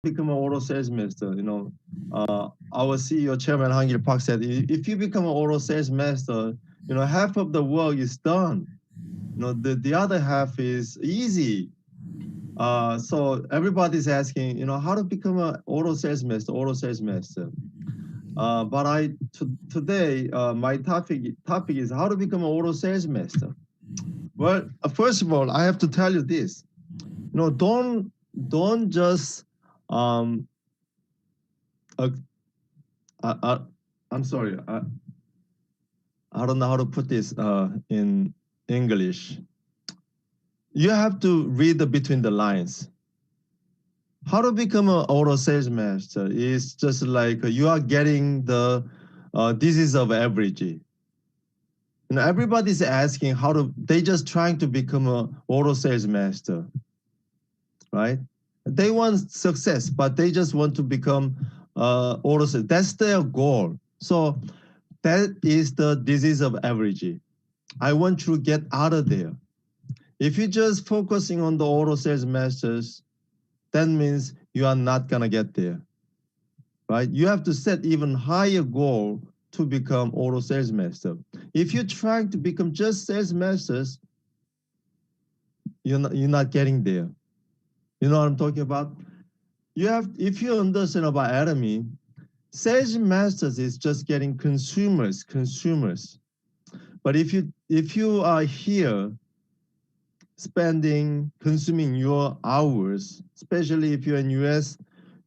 become an auto sales master. Our CEO, Chairman Hangil Park said, if you become an auto sales master, half of the work is done. The other half is easy. So everybody's asking, how to become an auto sales master. But today, my topic is how to become an auto sales master. Well, first of all, I have to tell you this. Don't just I'm sorry. I don't know how to put this in English. You have to read between the lines. How to become an auto sales master is just like you are getting the disease of average. Everybody's asking they just trying to become an auto sales master, right? They want success, but they just want to become auto sales. That's their goal. So that is the disease of average. I want you to get out of there. If you're just focusing on the auto sales masters, that means you are not gonna get there, right? You have to set even higher goal to become auto sales master. If you're trying to become just sales masters, you're not getting there. You know what I'm talking about? If you understand about Atomy, sales masters is just getting consumers. But if you are here consuming your hours, especially if you're in US,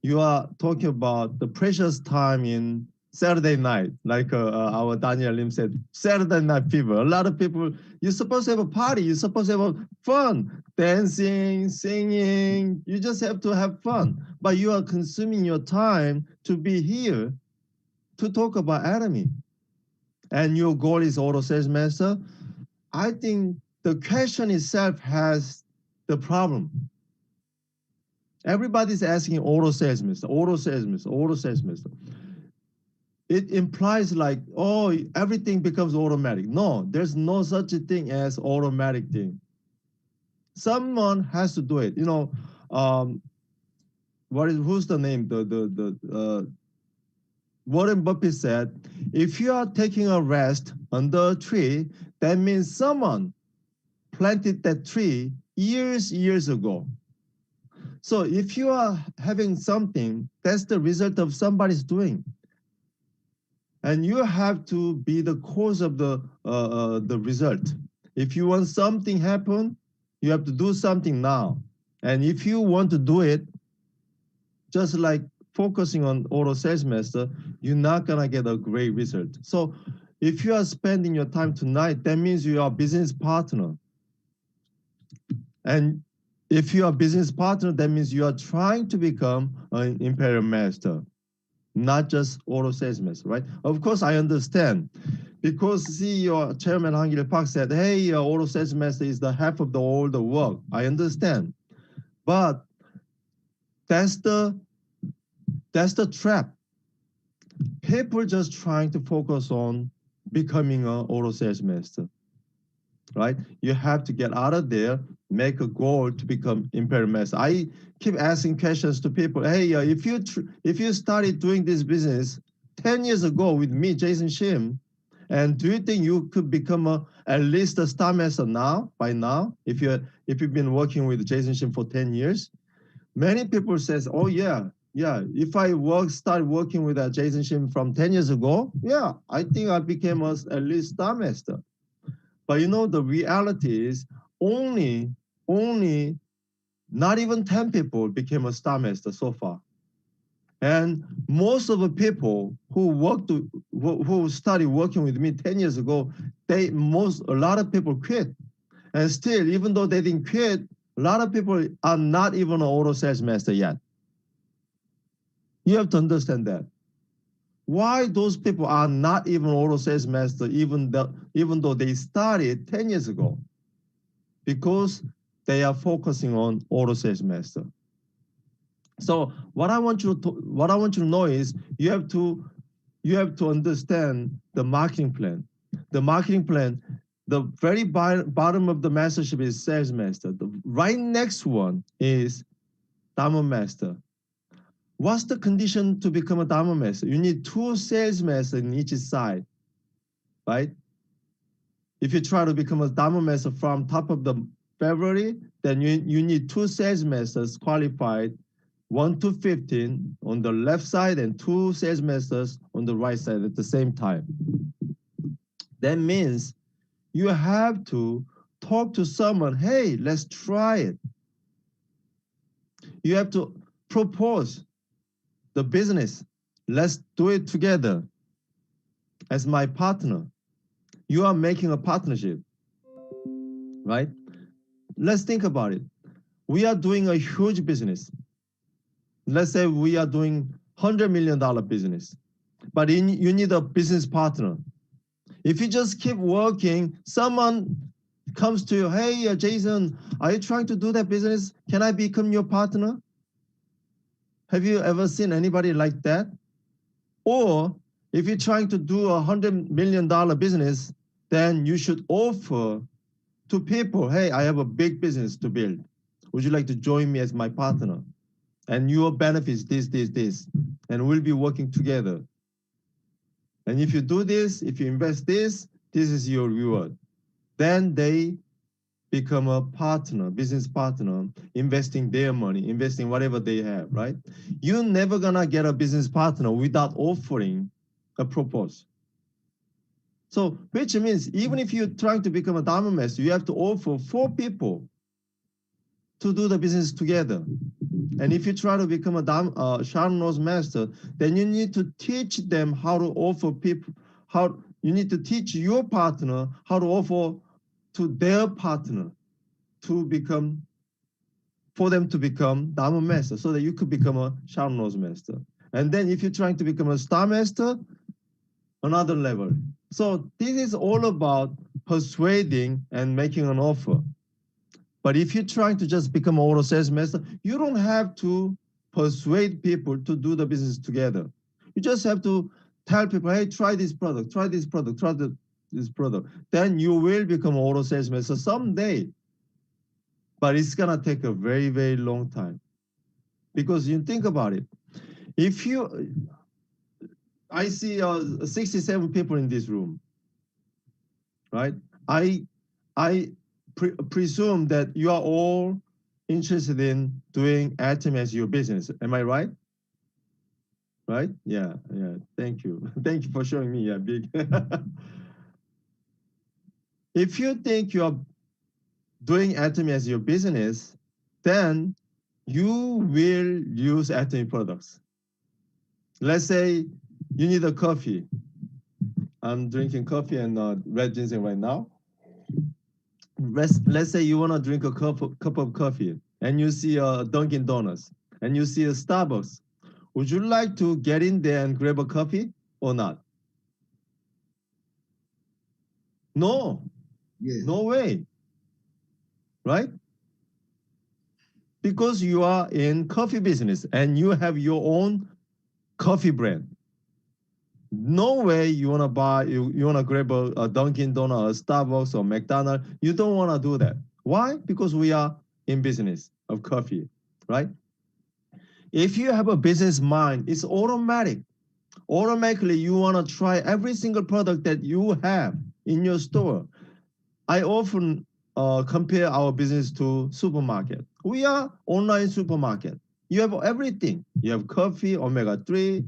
you are talking about the precious time in Saturday night, like our Daniel Lim said, Saturday night fever. A lot of people, you're supposed to have a party, you're supposed to have fun, dancing, singing, you just have to have fun. But you are consuming your time to be here to talk about Atomy. And your goal is auto sales master. I think the question itself has the problem. Everybody's asking auto sales master. It implies like, oh, everything becomes automatic. No, there's no such a thing as automatic thing. Someone has to do it. Who's the name? Warren Buffett said, if you are taking a rest under a tree, that means someone planted that tree years ago. So if you are having something, that's the result of somebody's doing. And you have to be the cause of the result. If you want something happen, you have to do something now. And if you want to do it, just like focusing on auto sales master, you're not gonna get a great result. So if you are spending your time tonight, that means you are a business partner. And if you are a business partner, that means you are trying to become an imperial master, not just auto sales master, right? Of course, I understand. Because CEO Chairman Hangil Park said, hey, auto sales master is the half of all the work. I understand. But that's the trap. People just trying to focus on becoming an auto sales master, right? You have to get out of there, make a goal to become imperial master. I keep asking questions to people. Hey, if you started doing this business 10 years ago with me, Jason Shim, and do you think you could become at least a star master by now, if you've been working with Jason Shim for 10 years? Many people says, oh yeah, if I started working with Jason Shim from 10 years ago, yeah, I think I became at least star master. But the reality is only not even 10 people became a star master so far. And most of the people who started working with me 10 years ago, a lot of people quit. And still, even though they didn't quit, a lot of people are not even an auto sales master yet. You have to understand that. Why those people are not even auto sales master, even though they started 10 years ago? Because they are focusing on auto sales master. So what I want you to know is you have to understand the marketing plan. The marketing plan, the very bottom of the mastership is sales master. The right next one is Dharma master. What's the condition to become a diamond master? You need 2 sales masters in each side, right? If you try to become a diamond master from top of the February, then you need 2 sales masters qualified, 1 to 15 on the left side and 2 sales masters on the right side at the same time. That means you have to talk to someone, hey, let's try it. You have to propose the business. Let's do it together as my partner. You are making a partnership, right? Let's think about it. We are doing a huge business. Let's say we are doing $100 million business, but you need a business partner. If you just keep working, someone comes to you, hey, Jason, are you trying to do that business? Can I become your partner? Have you ever seen anybody like that? Or if you're trying to do a $100 million business, then you should offer to people, hey, I have a big business to build. Would you like to join me as my partner? And your benefits, this, and we'll be working together. And if you do this, if you invest this is your reward. Then they become a partner, business partner, investing their money, investing whatever they have, right? You're never gonna get a business partner without offering a proposal. So, which means even if you're trying to become a diamond master, you have to offer 4 people to do the business together. And if you try to become a Sharon Rose master, then you need to teach them how to offer people, you need to teach your partner how to offer to their partner for them to become diamond master so that you could become a Sharon Rose master. And then if you're trying to become a star master, another level. So this is all about persuading and making an offer. But if you're trying to just become an auto sales master, you don't have to persuade people to do the business together. You just have to tell people, hey, try this product, try this product, try this product. Then you will become an auto sales master someday. But it's gonna take a very, very long time. Because you think about it. I see 67 people in this room, right? I presume that you are all interested in doing Atomy as your business. Am I right? Right? Yeah. Thank you. Thank you for showing me. Yeah, big. If you think you are doing Atomy as your business, then you will use Atomy products. Let's say you need a coffee. I'm drinking coffee and red ginseng right now. Let's say you want to drink a cup of coffee and you see a Dunkin' Donuts and you see a Starbucks. Would you like to get in there and grab a coffee or not? No. Yeah. No way. Right? Because you are in coffee business and you have your own coffee brand. No way you want to buy, you want to grab a Dunkin' Donuts, a Starbucks, or McDonald's. You don't want to do that. Why? Because we are in business of coffee, right? If you have a business mind, it's automatic. Automatically, you want to try every single product that you have in your store. I often compare our business to supermarket. We are online supermarket. You have everything. You have coffee, omega-3.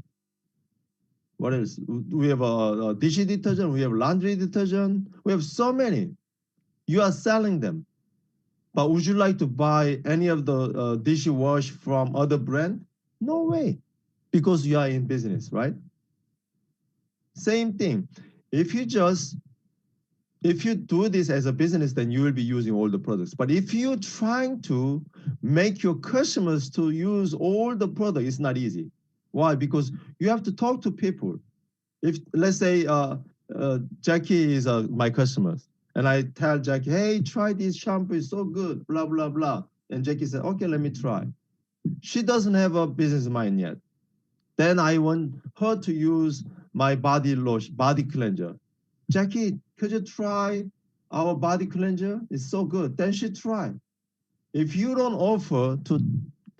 What else? We have a dish detergent. We have laundry detergent. We have so many. You are selling them. But would you like to buy any of the dishwash from other brand? No way. Because you are in business, right? Same thing. If you do this as a business, then you will be using all the products. But if you're trying to make your customers to use all the products, it's not easy. Why? Because you have to talk to people. If let's say Jackie is my customer, and I tell Jackie, hey, try this shampoo, it's so good, blah, blah, blah. And Jackie said, okay, let me try. She doesn't have a business mind yet. Then I want her to use my body lotion, body cleanser. Jackie, could you try our body cleanser? It's so good. Then she tried. If you don't offer to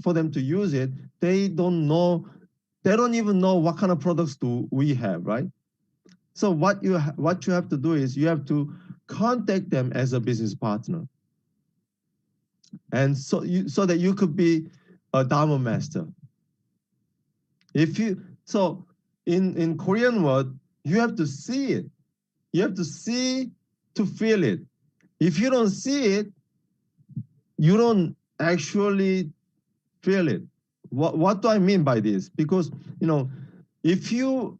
for them to use it, they don't even know what kind of products do we have, right? So what you have to do is you have to contact them as a business partner, and so that you could be a Dharma master. In Korean word, you have to see it. You have to see to feel it. If you don't see it, you don't actually feel it. What do I mean by this? Because if you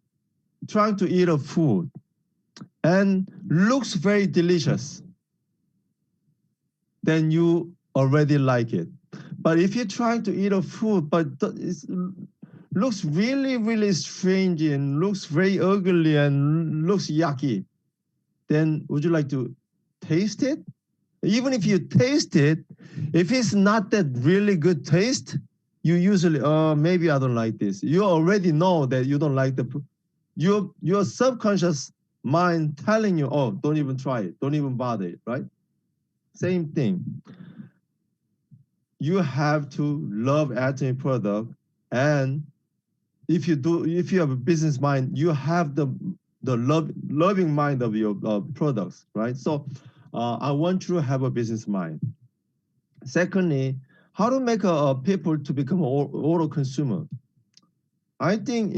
trying to eat a food and looks very delicious, then you already like it. But if you're trying to eat a food but it looks really, really strange and looks very ugly and looks yucky, then would you like to taste it? Even if you taste it, if it's not that really good taste, you usually, maybe I don't like this. You already know that you don't like your subconscious mind telling you, oh, don't even try it, don't even bother it, right? Same thing. You have to love Atomy product, and if you have a business mind, you have the loving mind of your products, right? So I want you to have a business mind. Secondly, how to make people to become an auto consumer. I think,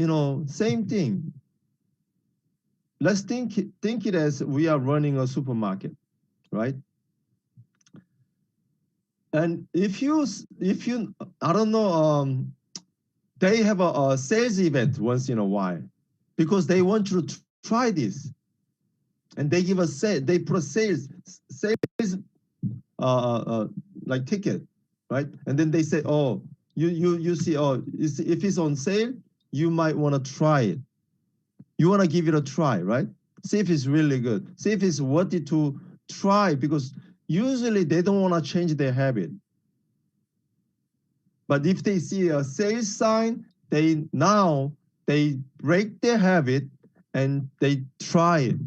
same thing. Let's think it as we are running a supermarket, right? And if you, I don't know, they have a sales event once in a while because they want you to try this, and they give they put a sales like ticket, right? And then they say, oh, you see, if it's on sale, you might want to try it. You want to give it a try, right? See if it's really good. See if it's worth it to try, because usually they don't want to change their habit. But if they see a sales sign, they break their habit and they try it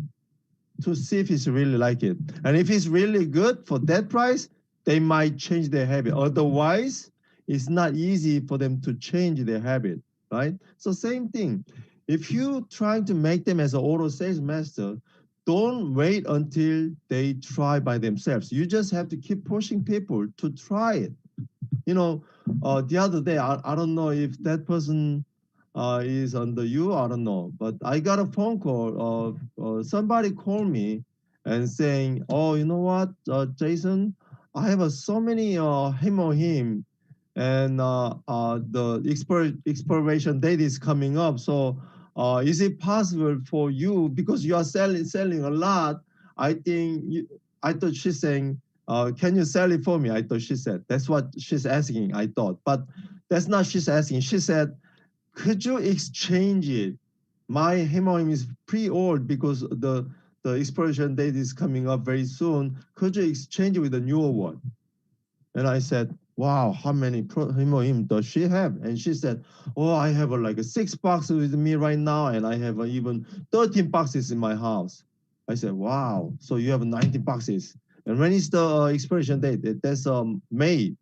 to see if it's really like it. And if it's really good for that price, they might change their habit. Otherwise, it's not easy for them to change their habit, right? So same thing. If you're trying to make them as an auto sales master, don't wait until they try by themselves. You just have to keep pushing people to try it. The other day, I don't know if that person is under you, I don't know, but I got a phone call of somebody called me and saying, oh, you know what, Jason, I have so many him, and the expiration date is coming up. So is it possible for you, because you are selling a lot? I thought she's saying, can you sell it for me? I thought she said, that's what she's asking, I thought. But that's not she's asking. She said, could you exchange it? My him is pretty old because the expiration date is coming up very soon. Could you exchange it with a newer one? And I said, wow, how many him does she have? And she said, oh, I have like a 6 boxes with me right now, and I have even 13 boxes in my house. I said, wow, so you have 90 boxes. And when is the expiration date? That's May.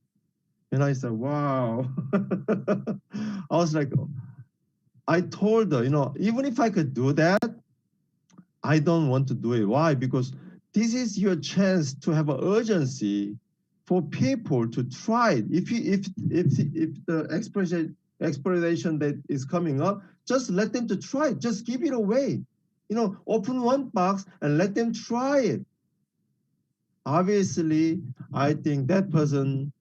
And I said, wow. I was like, I told her, even if I could do that, I don't want to do it. Why? Because this is your chance to have an urgency for people to try it. If the expiration date is coming up, just let them to try it. Just give it away. Open one box and let them try it. Obviously, I think that person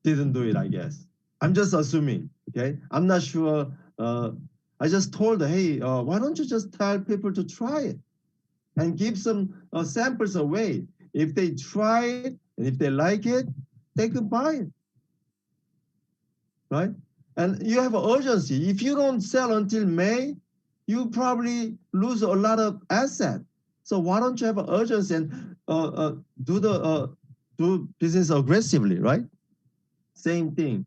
didn't do it, I guess. I'm just assuming, okay? I'm not sure. I just told her, hey, why don't you just tell people to try it and give some samples away. If they try it and if they like it, they can buy it, right? And you have an urgency. If you don't sell until May, you probably lose a lot of asset. So why don't you have an urgency and do business aggressively, right? Same thing.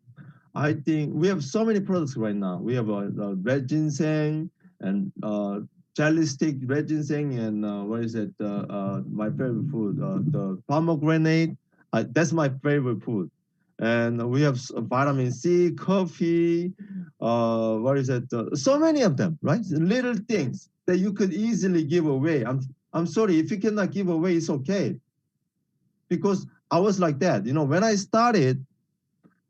I think we have so many products right now. We have red ginseng and jelly stick red ginseng, and what is it? My favorite food, the pomegranate. That's my favorite food. and we have vitamin C, coffee, what is it? So many of them, right? Little things that you could easily give away. I'm sorry, if you cannot give away, it's okay. Because I was like that, you know, when I started,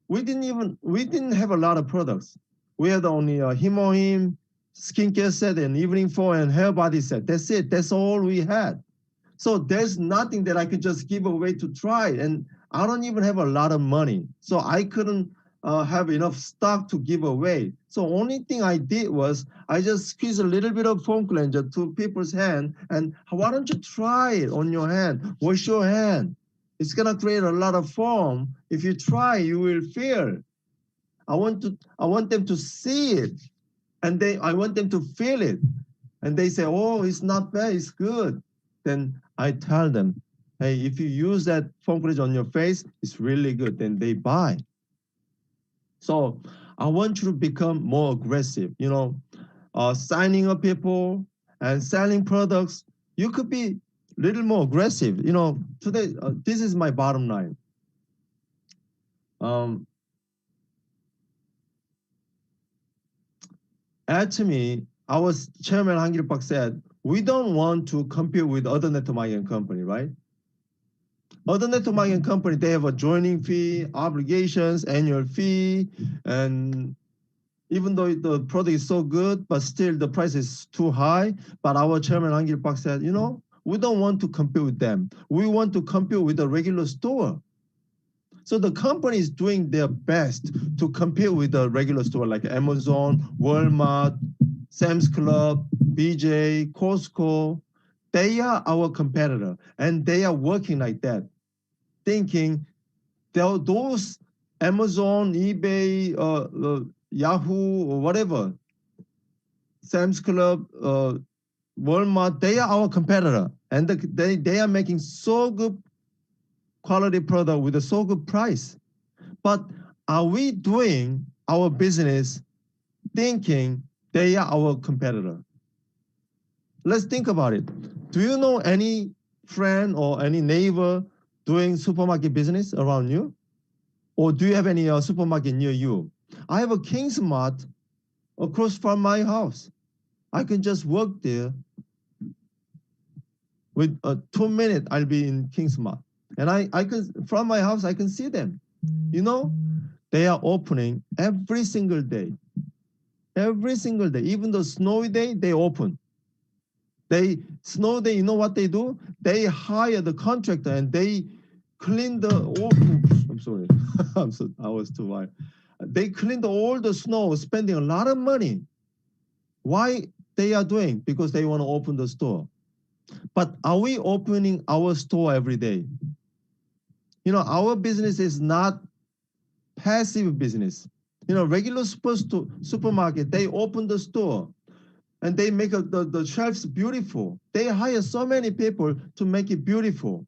we didn't have a lot of products. We had only a Himohim, skincare set, and evening foam, and hair body set. That's it. That's all we had. So there's nothing that I could just give away to try. And I don't even have a lot of money. So I couldn't have enough stock to give away. So only thing I did was I just squeezed a little bit of foam cleanser to people's hand. And why don't you try it on your hand? Wash your hand. It's going to create a lot of foam. If you try, you will feel. I want them to see it. And I want them to feel it. And they say, oh, it's not bad, it's good. Then I tell them, hey, if you use that foam cleanser on your face, it's really good. Then they buy. So I want you to become more aggressive, you know, signing up people and selling products. You could be a little more aggressive. You know, today, this is my bottom line. Atomy, our chairman Hangil Park said, we don't want to compete with other network marketing company, right? Other network marketing company, they have a joining fee, obligations, annual fee, and even though the product is so good, but still the price is too high. But our chairman Hangil Park said, you know, we don't want to compete with them. We want to compete with the regular store. So the company is doing their best to compete with the regular store like Amazon, Walmart, Sam's Club, BJ, Costco. They are our competitor, and they are working like that, thinking those Amazon, eBay, Yahoo, or whatever, Sam's Club, Walmart, they are our competitor, and they are making so good quality product with a so good price. But are we doing our business thinking they are our competitor? Let's think about it. Do you know any friend or any neighbor doing supermarket business around you? Or do you have any supermarket near you? I have a Kingsmart across from my house. I can just work there. With 2 minutes, I'll be in Kingsmart. And I can, from my house, I can see them. You know, they are opening every single day. Every single day. Even the snowy day, they open. Snow day, you know what they do? They hire the contractor and they clean the, I'm sorry, I was too wild. They clean all the snow, spending a lot of money. Why they are doing? Because they want to open the store. But are we opening our store every day? You know, our business is not passive business. You know, regular supermarket, they open the store and they make the shelves beautiful. They hire so many people to make it beautiful,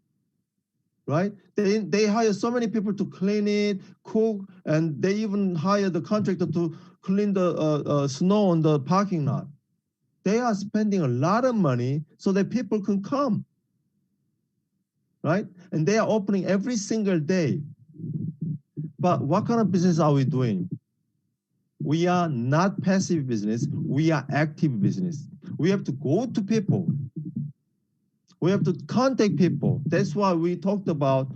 right? They hire so many people to clean it, cook, and they even hire the contractor to clean the snow on the parking lot. They are spending a lot of money so that people can come, right? And they are opening every single day. But what kind of business are we doing? We are not passive business. We are active business. We have to go to people. We have to contact people. That's why we talked about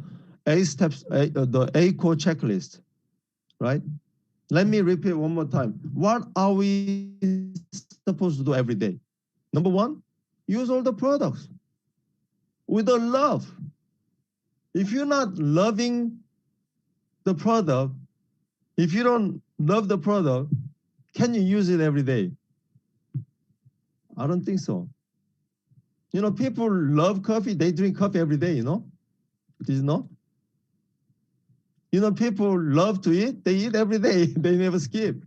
A steps, the A core checklist, right? Let me repeat one more time. What are we supposed to do every day? Number one, use all the products with a love. If you're not loving the product, if you don't love the product, can you use it every day? I don't think so. You know, people love coffee. They drink coffee every day, you know? Did you know? You know, people love to eat. They eat every day. They never skip.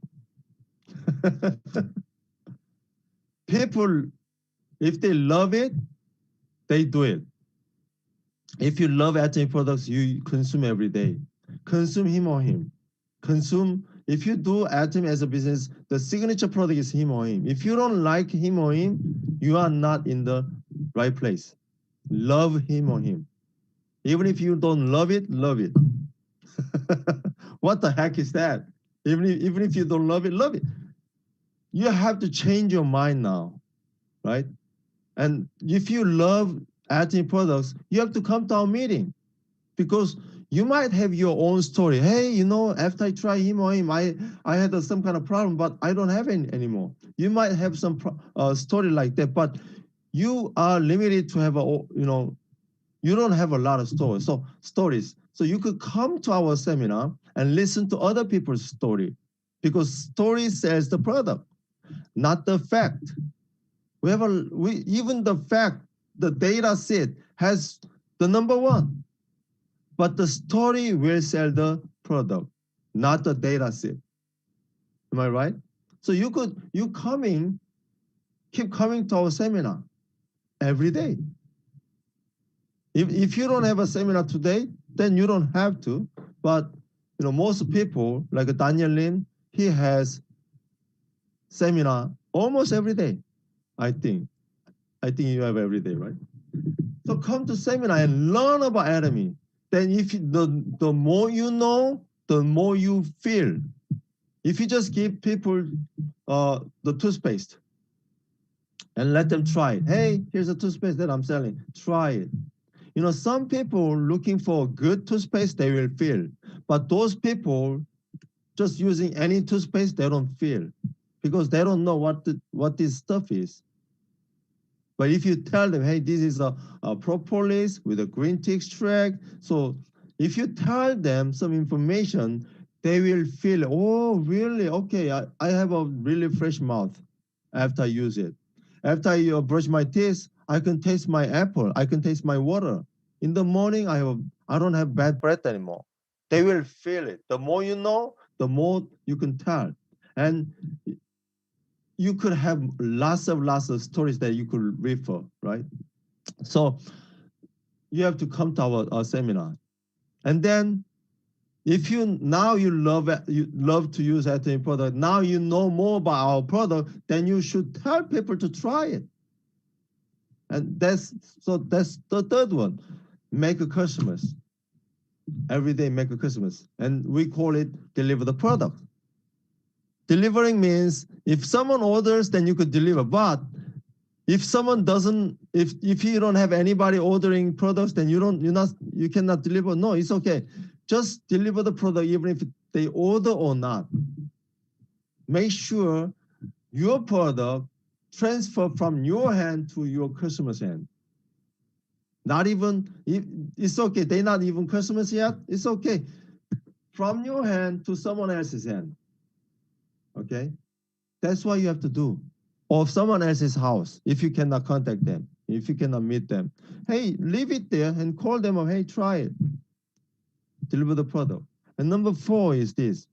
People, if they love it, they do it. If you love Atomy products, you consume every day. Consume him or him. Consume, if you do Atomy as a business, the signature product is him or him. If you don't like him or him, you are not in the right place. Love him or him. Even if you don't love it, love it. What the heck is that? Even if you don't love it, love it. You have to change your mind now, right? And if you love Atomy products, you have to come to our meeting, because you might have your own story. Hey, you know, after I try him or him, I had some kind of problem, but I don't have any anymore. You might have some story like that, but you are limited to have you don't have a lot of stories. So you could come to our seminar and listen to other people's story, because story sells the product, not the fact. Even the fact, the data set has the number one, but the story will sell the product, not the data set. Am I right? So keep coming to our seminar every day. If you don't have a seminar today, then you don't have to. But most people, like Daniel Lin, he has seminar almost every day. I think you have every day, right? So come to seminar and learn about Atomy. Then if the more you know, the more you feel. If you just give people the toothpaste and let them try it. Hey, here's a toothpaste that I'm selling. Try it. Some people looking for good toothpaste, they will feel. But those people just using any toothpaste, they don't feel, because they don't know what this stuff is. But if you tell them, hey, this is a propolis with a green tea extract. So if you tell them some information, they will feel, oh, really? Okay, I have a really fresh mouth after I use it. After I brush my teeth, I can taste my apple. I can taste my water. In the morning, I don't have bad breath anymore. They will feel it. The more you know, the more you can tell. And you could have lots of stories that you could refer, right? So you have to come to our seminar. And then if you love to use Atomy product, now you know more about our product, then you should tell people to try it. And that's the third one. Make a customers. Every day make a customers. And we call it deliver the product. Delivering means if someone orders, then you could deliver. But if someone doesn't, if you don't have anybody ordering products, then you cannot deliver. No, it's okay. Just deliver the product even if they order or not. Make sure your product transfer from your hand to your customer's hand. Not even, it's okay. They're not even customers yet. It's okay. From your hand to someone else's hand. Okay? That's what you have to do. Or someone else's house, if you cannot contact them, if you cannot meet them. Hey, leave it there and call them up. Hey, try it. Deliver the product. And number 4 is this.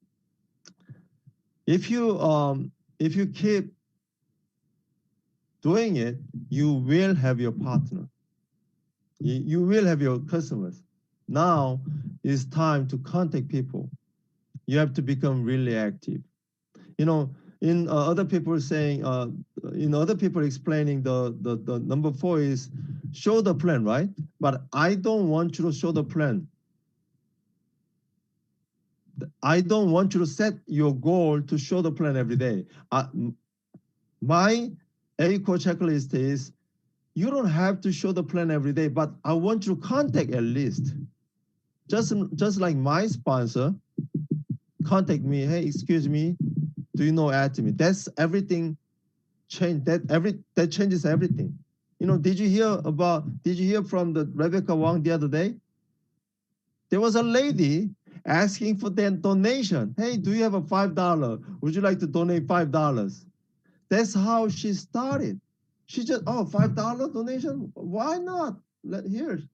If you keep doing it, you will have your partner. You will have your customers. Now it's time to contact people. You have to become really active. In other people saying, other people explaining the number 4 is show the plan, right? But I don't want you to show the plan. I don't want you to set your goal to show the plan every day. My A-core checklist is, you don't have to show the plan every day, but I want you to contact at least. Just like my sponsor, contact me. Hey, excuse me, do you know Atomy? That's everything. That changes everything. Did you hear from the Rebecca Wang the other day? There was a lady asking for their donation. Hey, do you have a $5? Would you like to donate $5? That's how she started. She just, $5 donation? Why not? Here's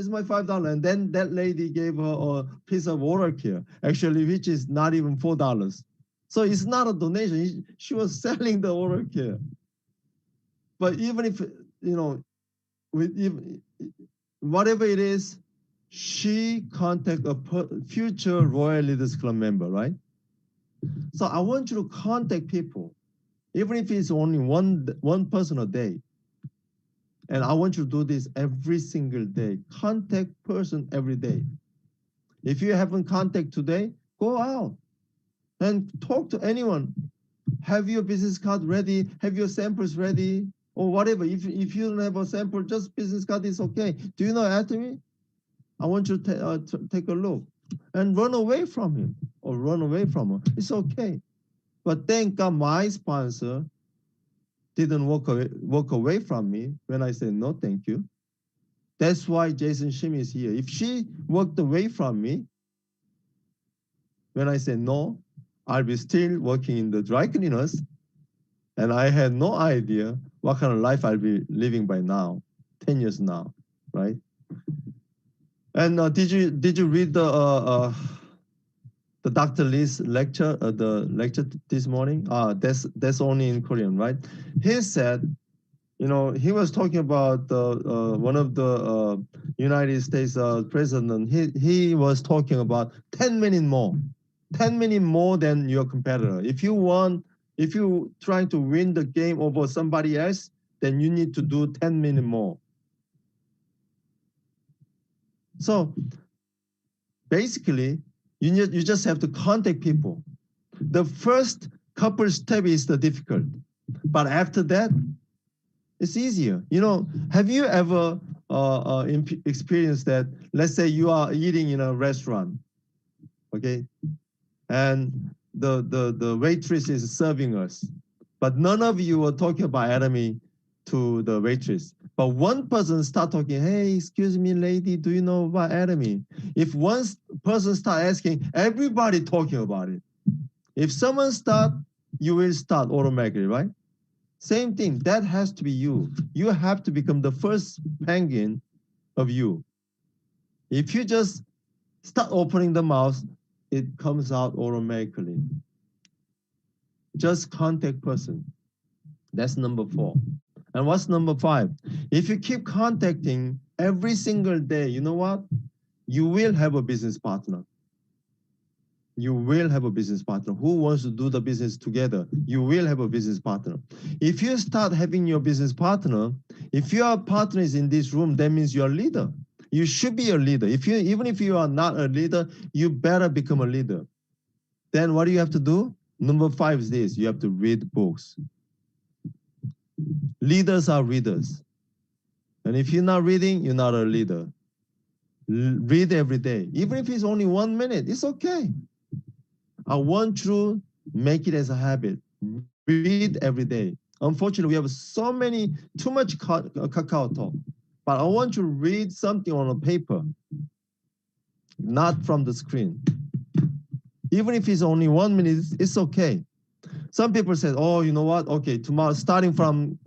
my $5. And then that lady gave her a piece of oral care, actually, which is not even $4. So it's not a donation. She was selling the oral care. But even if, whatever it is, she contact a future Royal Leaders Club member, right? So I want you to contact people, even if it's only one person a day. And I want you to do this every single day. Contact person every day. If you haven't contact today, go out and talk to anyone. Have your business card ready, have your samples ready, or whatever. If you don't have a sample, just business card is okay. Do you know Atomy? I want you to take a look and run away from him or run away from her. It's okay. But thank God my sponsor didn't walk away from me when I said no, thank you. That's why Jason Shim is here. If she walked away from me when I said no, I'll be still working in the dry cleaners, and I had no idea what kind of life I'll be living by now, 10 years now, right? And did you read the Dr. Lee's lecture, the lecture this morning? That's only in Korean, right? He said, you know, he was talking about one of the United States president. He was talking about 10 minutes more. 10 minutes more than your competitor. If you trying to win the game over somebody else, then you need to do 10 minutes more. So basically, you just have to contact people. The first couple step is the difficult, but after that, it's easier. You know, have you ever experienced that? Let's say you are eating in a restaurant, okay? And the waitress is serving us, but none of you are talking about Atomy to the waitress. But one person start talking, hey, excuse me, lady, do you know about Atomy? If one person start asking, everybody talking about it. If someone start, you will start automatically, right? Same thing, that has to be you. You have to become the first penguin of you. If you just start opening the mouth, it comes out automatically. Just contact person. That's number 4. And what's number 5? If you keep contacting every single day, you know what? You will have a business partner. You will have a business partner who wants to do the business together. You will have a business partner. If you start having your business partner, if your partner is in this room, that means you're a leader. You should be a leader. Even if you are not a leader, you better become a leader. Then what do you have to do? Number 5 is this: you have to read books. Leaders are readers. And if you're not reading, you're not a leader. Read every day. Even if it's only 1 minute, it's okay. I want you to make it as a habit. Read every day. Unfortunately, we have too much Kakao Talk. But I want you to read something on a paper, not from the screen. Even if it's only 1 minute, it's okay. Some people say, oh, you know what? Okay, tomorrow, starting from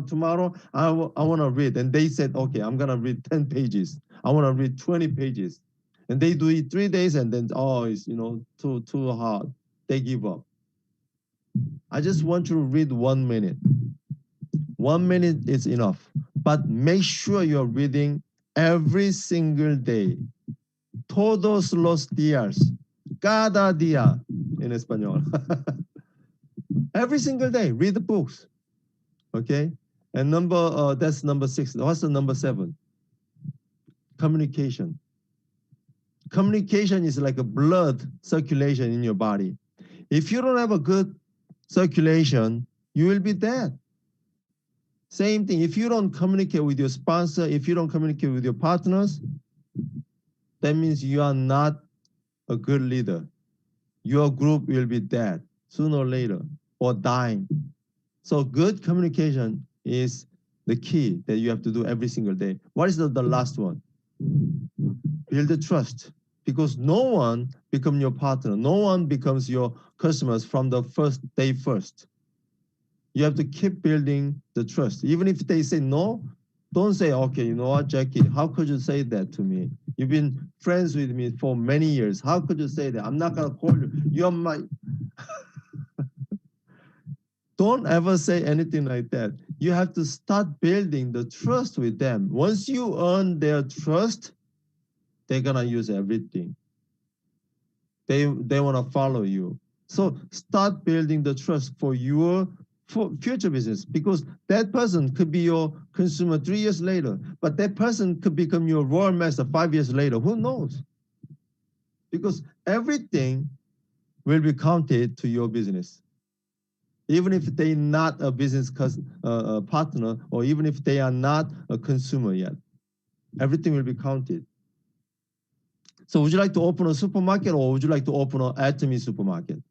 tomorrow, I want to read. And they said, okay, I'm going to read 10 pages. I want to read 20 pages. And they do it 3 days, and then, oh, it's, you know, too hard. They give up. I just want you to read 1 minute. 1 minute is enough. But make sure you're reading every single day. Todos los días. Cada día in Español. Every single day, read the books. Okay? And that's number 6. What's the number 7? Communication. Communication is like a blood circulation in your body. If you don't have a good circulation, you will be dead. Same thing, if you don't communicate with your sponsor, if you don't communicate with your partners, that means you are not a good leader. Your group will be dead sooner or later, or dying. So good communication is the key that you have to do every single day. What is the last one? Build the trust. Because no one becomes your partner. No one becomes your customers from the first day first. You have to keep building the trust. Even if they say no, don't say, okay, you know what, Jackie, how could you say that to me? You've been friends with me for many years. How could you say that? I'm not going to call you. You're my... Don't ever say anything like that. You have to start building the trust with them. Once you earn their trust, they're going to use everything. They want to follow you. So start building the trust for your future business, because that person could be your consumer 3 years later, but that person could become your royal master 5 years later. Who knows? because everything will be counted to your business. Even if they're not a business partner, or even if they are not a consumer yet, everything will be counted. So would you like to open a supermarket, or would you like to open an Atomy supermarket?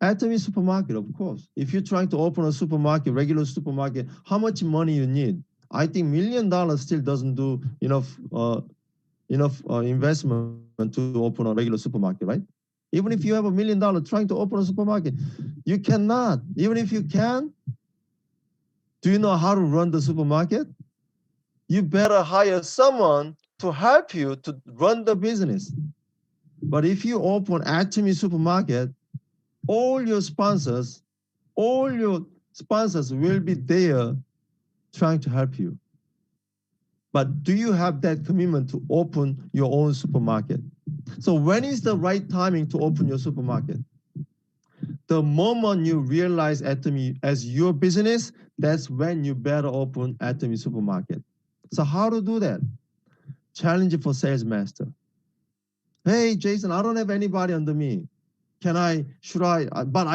Atomy supermarket, of course. If you're trying to open a supermarket, regular supermarket, how much money you need? I think $1 million still doesn't do enough investment to open a regular supermarket, right? Even if you have $1 million trying to open a supermarket, you cannot. Even if you can, do you know how to run the supermarket? You better hire someone to help you to run the business. But if you open Atomy supermarket, all your sponsors will be there trying to help you. But do you have that commitment to open your own supermarket? So when is the right timing to open your supermarket? The moment you realize Atomy as your business, that's when you better open Atomy supermarket. So how to do that? Challenge for sales master. Hey, Jason, I don't have anybody under me. Should I, but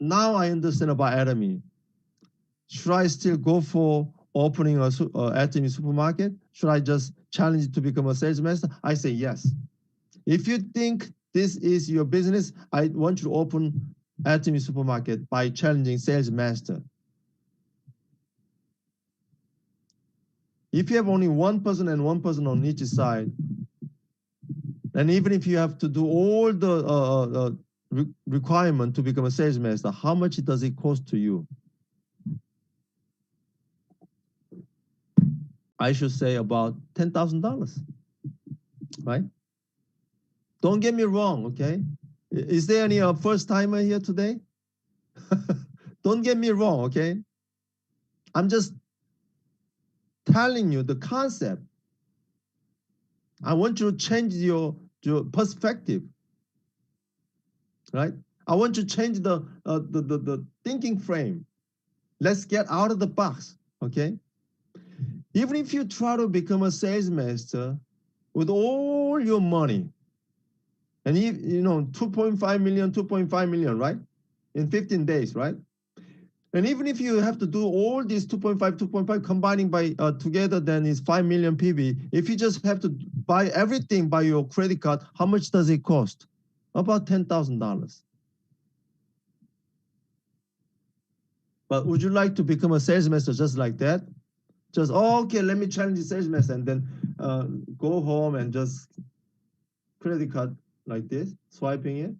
now I understand about Atomy. Should I still go for opening a Atomy supermarket? Should I just challenge it to become a sales master? I say yes. If you think this is your business, I want you to open Atomy supermarket by challenging sales master. If you have only one person and one person on each side, and even if you have to do all the requirement to become a sales master, how much does it cost to you? I should say about $10,000, right? Don't get me wrong, okay? Is there any first timer here today? Don't get me wrong, okay? I'm just telling you the concept. I want you to change your perspective, right? I want you to change the thinking frame. Let's get out of the box, okay? Even if you try to become a sales master with all your money, and you know 2.5 million, right? In 15 days, right? And even if you have to do all these 2.5 combining by together, then it's 5 million PV. If you just have to buy everything by your credit card, how much does it cost? About $10,000. But would you like to become a sales master just like that? Just, oh, okay, let me challenge the sales master, and then go home and just credit card like this, swiping it.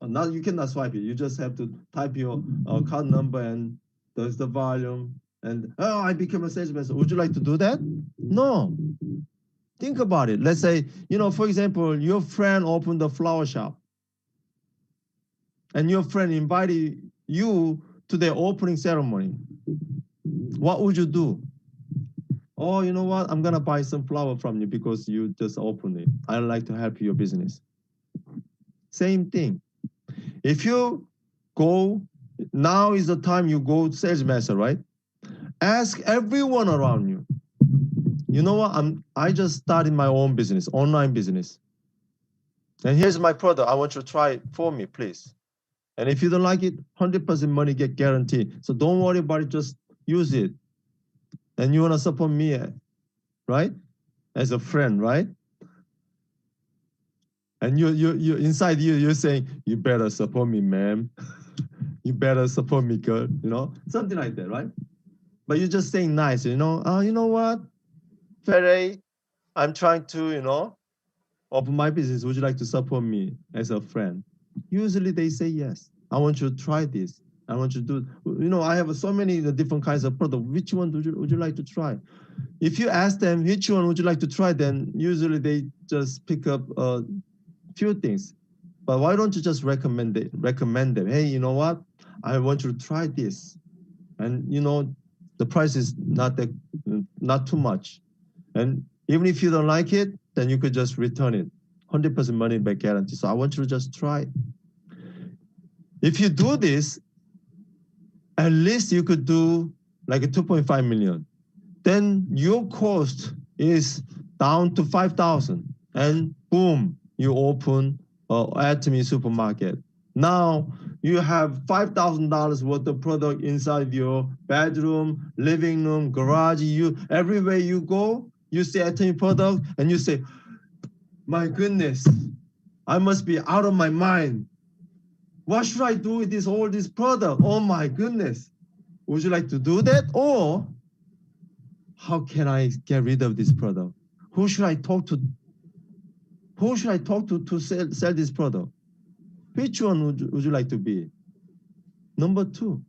Now you cannot swipe it. You just have to type your card number and there's the volume. And oh, I became a sales master. Would you like to do that? No. Think about it. Let's say, for example, your friend opened a flower shop, and your friend invited you to their opening ceremony. What would you do? Oh, you know what? I'm gonna buy some flower from you because you just opened it. I'd like to help your business. Same thing. If you go, now is the time you go sales master, right? Ask everyone around you. You know what? I just started my own business, online business. And here's my product. I want you to try it for me, please. And if you don't like it, 100% money get guaranteed. So don't worry about it, just use it. And you wanna support me, right? As a friend, right? And you inside you're saying, you better support me, ma'am. You better support me, girl, something like that, right? But you're just saying nice, you know what? Ferry, I'm trying to, open my business. Would you like to support me as a friend? Usually they say yes. I want you to try this. I want you to do, I have so many different kinds of products. Which one would you like to try? If you ask them, which one would you like to try, then usually they just pick up a few things. But why don't you just recommend them? Hey, you know what? I want you to try this. And, the price is not too much. And even if you don't like it, then you could just return it. 100% money back guarantee. So I want you to just try it. If you do this, at least you could do like a 2.5 million. Then your cost is down to 5,000, and boom, you open an Atomy supermarket. Now you have $5,000 worth of product inside your bedroom, living room, garage. Everywhere you go, you see Atomy product, and you say, my goodness, I must be out of my mind. What should I do with all this product? Oh my goodness. Would you like to do that? Or how can I get rid of this product? Who should I talk to? Who should I talk to sell this product? Which one would you like to be? Number two.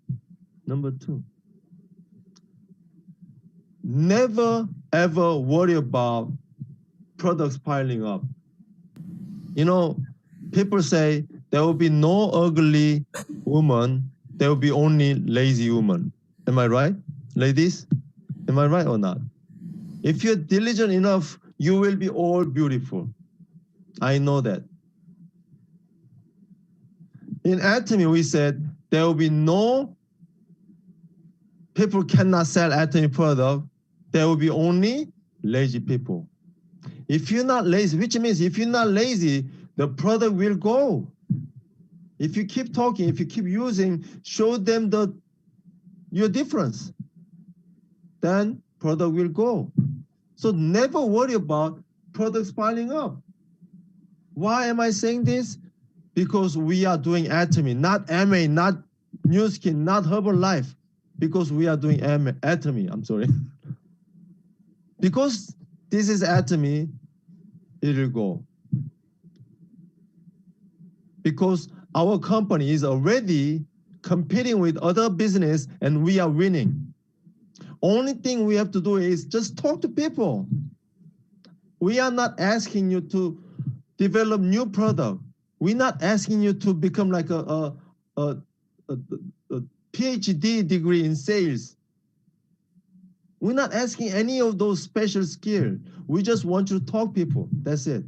Never ever worry about products piling up. You know, people say there will be no ugly woman, there will be only lazy woman. Am I right, ladies? Am I right or not? If you're diligent enough, you will be all beautiful. I know that. In Atomy, we said there will be no, people cannot sell Atomy product. There will be only lazy people. If you're not lazy, which means if you're not lazy, the product will go. If you keep talking, if you keep using, show them your difference, then product will go. So never worry about products piling up. Why am I saying this? Because we are doing Atomy, not MA, not New Skin, not Herbalife. Because we are doing Atomy, I'm sorry. Because this is Atomy, it will go. Because our company is already competing with other business and we are winning. Only thing we have to do is just talk to people. We are not asking you to develop new product. We're not asking you to become like a PhD degree in sales. We're not asking any of those special skills. We just want you to talk people. That's it.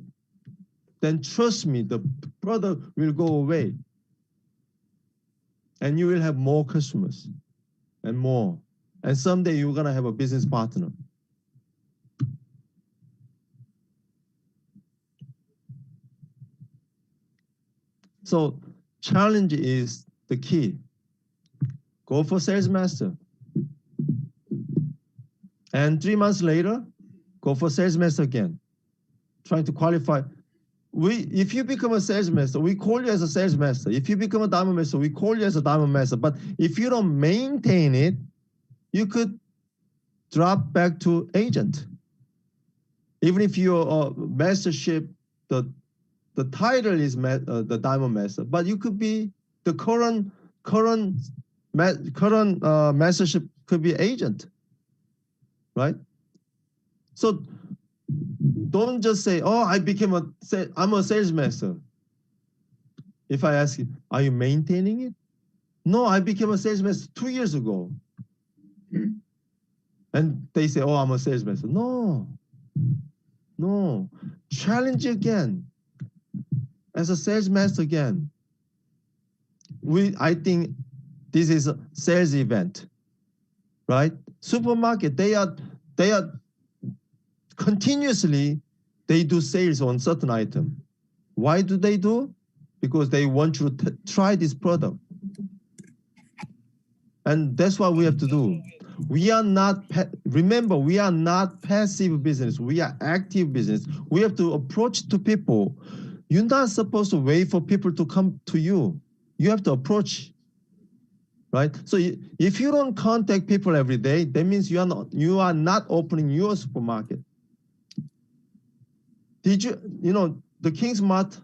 Then trust me, the product will go away. And you will have more customers and more. And someday you're going to have a business partner. So challenge is the key. Go for sales master. And 3 months later, go for sales master again. Trying to qualify. If you become a sales master, we call you as a sales master. If you become a diamond master, we call you as a diamond master. But if you don't maintain it, you could drop back to agent. Even if you're a mastership, the title is the diamond master, but you could be the current mastership could be agent, right? So don't just say, oh, I'm a sales master. If I ask you, are you maintaining it? No, I became a sales master 2 years ago. And they say, oh, I'm a sales master. No, challenge again. As a sales master again. I think this is a sales event, right? Supermarket, they are continuously, they do sales on certain item. Why do they do? Because they want you to try this product. And that's what we have to do. We are not, remember, we are not passive business. We are active business. We have to approach to people. You're not supposed to wait for people to come to you. You have to approach, right? So if you don't contact people every day, that means you are not opening your supermarket. Did you know, the King's Mart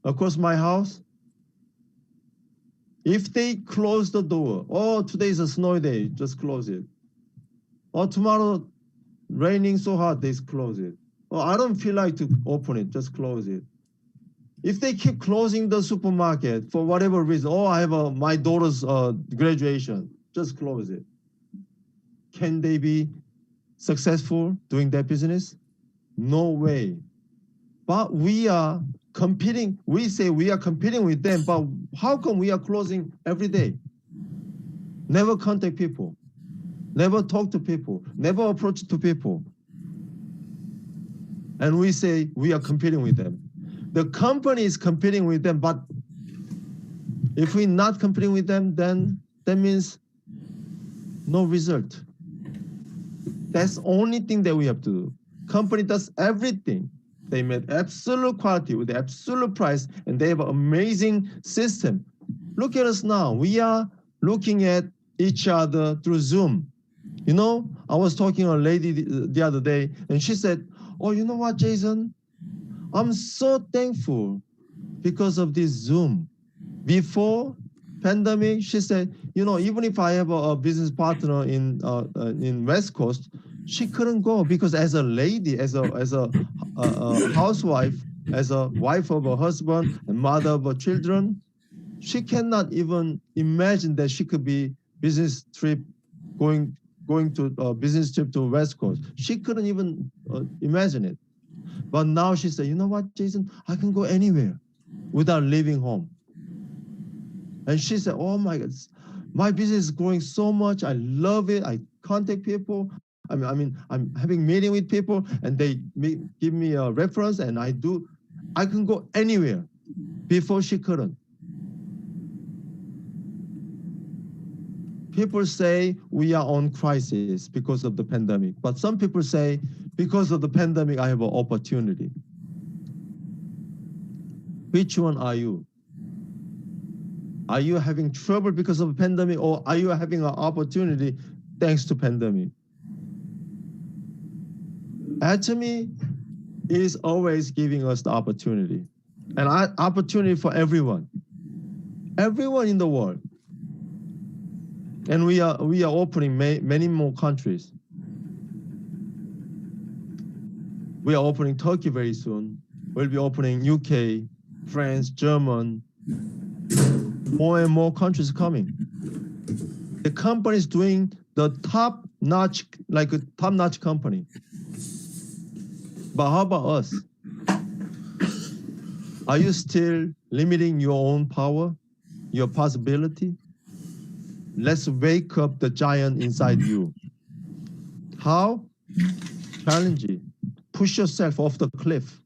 across my house, if they close the door, oh, today is a snowy day, just close it. Or tomorrow, raining so hard, they close it. Oh, I don't feel like to open it, just close it. If they keep closing the supermarket for whatever reason, oh, I have my daughter's graduation, just close it. Can they be successful doing that business? No way. But we are competing. We say we are competing with them, but how come we are closing every day? Never contact people. Never talk to people. Never approach to people. and we say we are competing with them. The company is competing with them, but if we're not competing with them, then that means no result. That's the only thing that we have to do. Company does everything. They made absolute quality with absolute price, and they have an amazing system. Look at us now. We are looking at each other through Zoom. You know, I was talking to a lady the other day, and she said, "Oh, you know what, Jason? I'm so thankful because of this Zoom. Before pandemic," she said, "you know, even if I have a business partner in West Coast, she couldn't go because as a lady, as a housewife, as a wife of a husband and mother of her children, she cannot even imagine that she could be business trip going to a business trip to West Coast. She couldn't even imagine it. But now she said, you know what, Jason, I can go anywhere without leaving home." And she said, "Oh my God, my business is growing so much. I love it. I contact people. I'm having meeting with people, and they give me a reference, and I can go anywhere." Before she couldn't. People say we are on crisis because of the pandemic, but some people say because of the pandemic, I have an opportunity. Which one are you? Are you having trouble because of the pandemic, or are you having an opportunity thanks to pandemic? Atomy is always giving us the opportunity, an opportunity for everyone in the world. And we are opening many more countries. We are opening Turkey very soon. We'll be opening UK, France, German. More and more countries coming. The company is doing the top-notch, like a top-notch company. But how about us? Are you still limiting your own power, your possibility? Let's wake up the giant inside you. How? Challenge it. Push yourself off the cliff.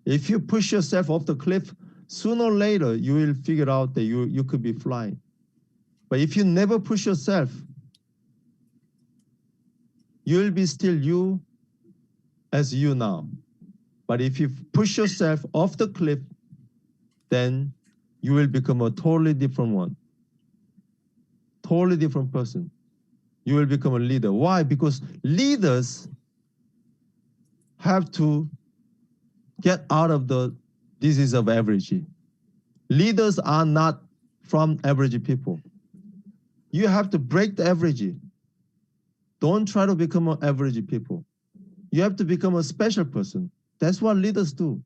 If you push yourself off the cliff, sooner or later, you will figure out that you could be flying. But if you never push yourself, you will be still you as you now. But if you push yourself off the cliff, then you will become a totally different one. Totally different person. You will become a leader. Why? Because leaders have to get out of the disease of average. Leaders are not from average people. You have to break the average. Don't try to become an average people. You have to become a special person. That's what leaders do.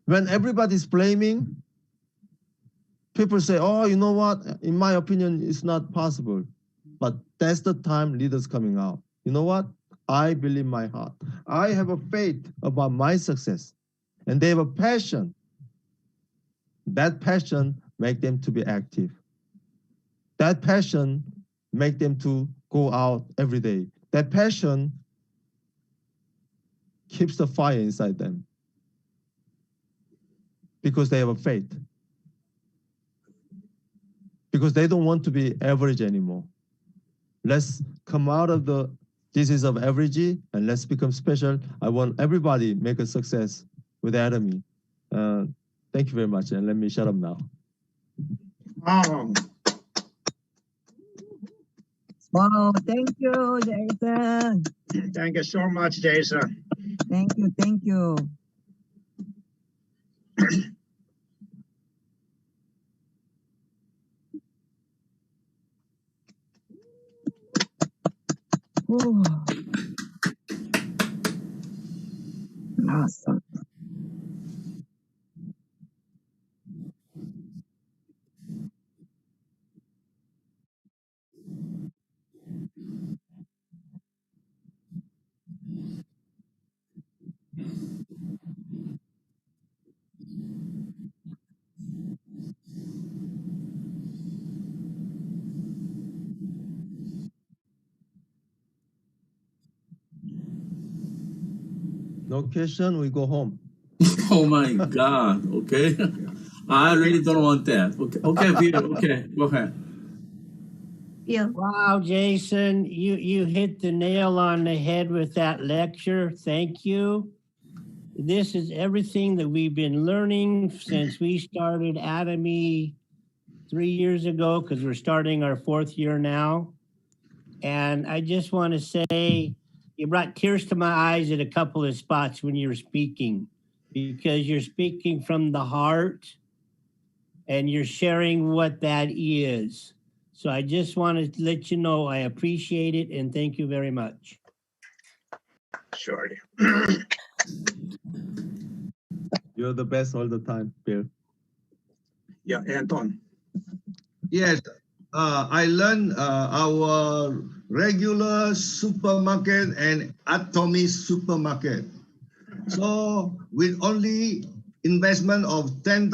When everybody's blaming, people say, "Oh, you know what? In my opinion, it's not possible." But that's the time leaders coming out. You know what? I believe my heart. I have a faith about my success. And they have a passion. That passion make them to be active. That passion make them to go out every day. That passion keeps the fire inside them. Because they have a faith. Because they don't want to be average anymore. Let's come out of the disease of average and let's become special. I want everybody make a success with Atomy. Thank you very much, and let me shut up now. Wow, thank you, Jason. Thank you so much, Jason. Thank you, thank you. Ooh. Awesome. No question, we go home. Oh my God. Okay. I really don't want that. Okay, Peter. Okay, go ahead. Yeah. Wow, Jason, you hit the nail on the head with that lecture. Thank you. This is everything that we've been learning since we started Atomy 3 years ago, because we're starting our 4th year now. And I just want to say, you brought tears to my eyes at a couple of spots when you were speaking, because you're speaking from the heart and you're sharing what that is. So I just want to let you know I appreciate it and thank you very much. Surely. You're the best all the time, Bill. Yeah, Anton. Yes, I learned our regular supermarket and Atomy supermarket. So with only investment of 10,000,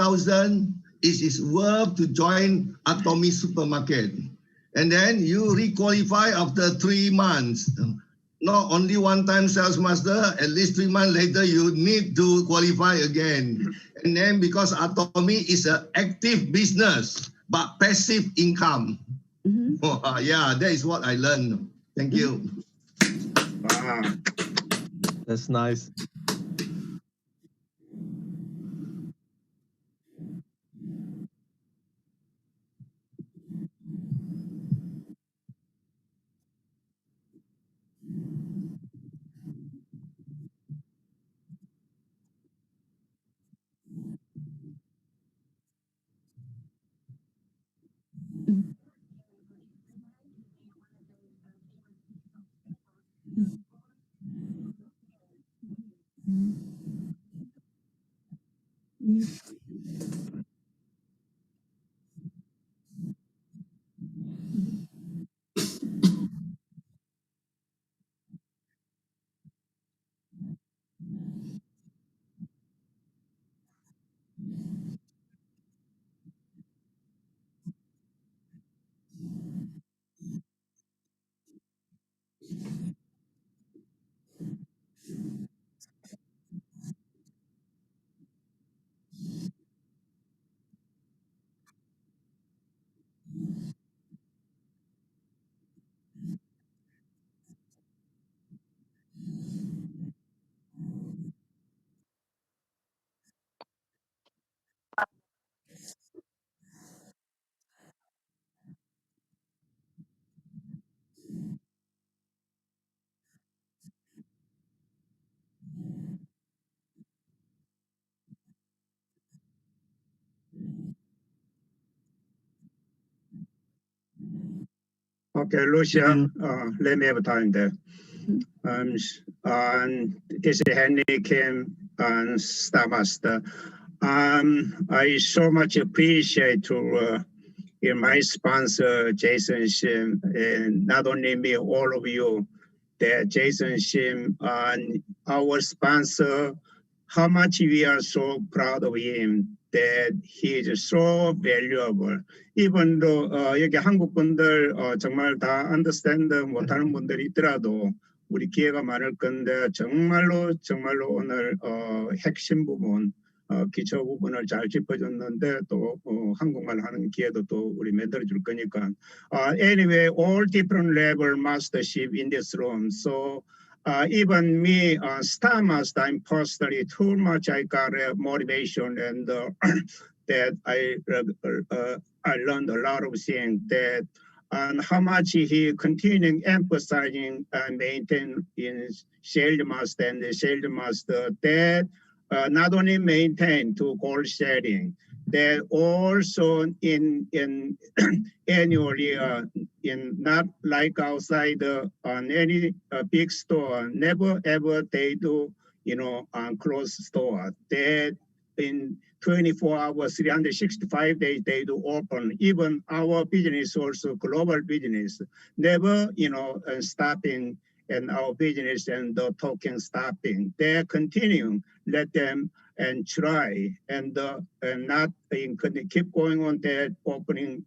it is worth to join Atomy supermarket. And then you requalify after 3 months. Not only one time sales master, at least 3 months later, you need to qualify again. And then because Atomy is an active business, but passive income. Yeah, that is what I learned. Thank you. Wow. That's nice. Okay, Lucia, let me have time there. This is Henry Kim and Staff Master. I so much appreciate to my sponsor, Jason Shim, and not only me, all of you, that Jason Shim and our sponsor, how much we are so proud of him, that he is so valuable. Even though 여기 한국 분들 정말 다 understand 못하는 분들이 있더라도 우리 기회가 많을 건데 정말로 오늘 핵심 부분, 기초 부분을 잘 짚어줬는데 또 한국말 하는 기회도 또 우리 만들어 줄 거니까. Anyway, all different level mastership in this room. So even me, Star Master, I'm personally too much. I got motivation and that I learned a lot of things that and how much he continuing emphasizing and maintain in Sales Master and the Sales Master that not only maintain to goal setting, that also in annually in not like outside on any big store, never ever they do close store. That in 24 hours, 365 days they do open. Even our business also global business, never stopping in our business and the token stopping. They're continuing. Let them and try and not keep going on that opening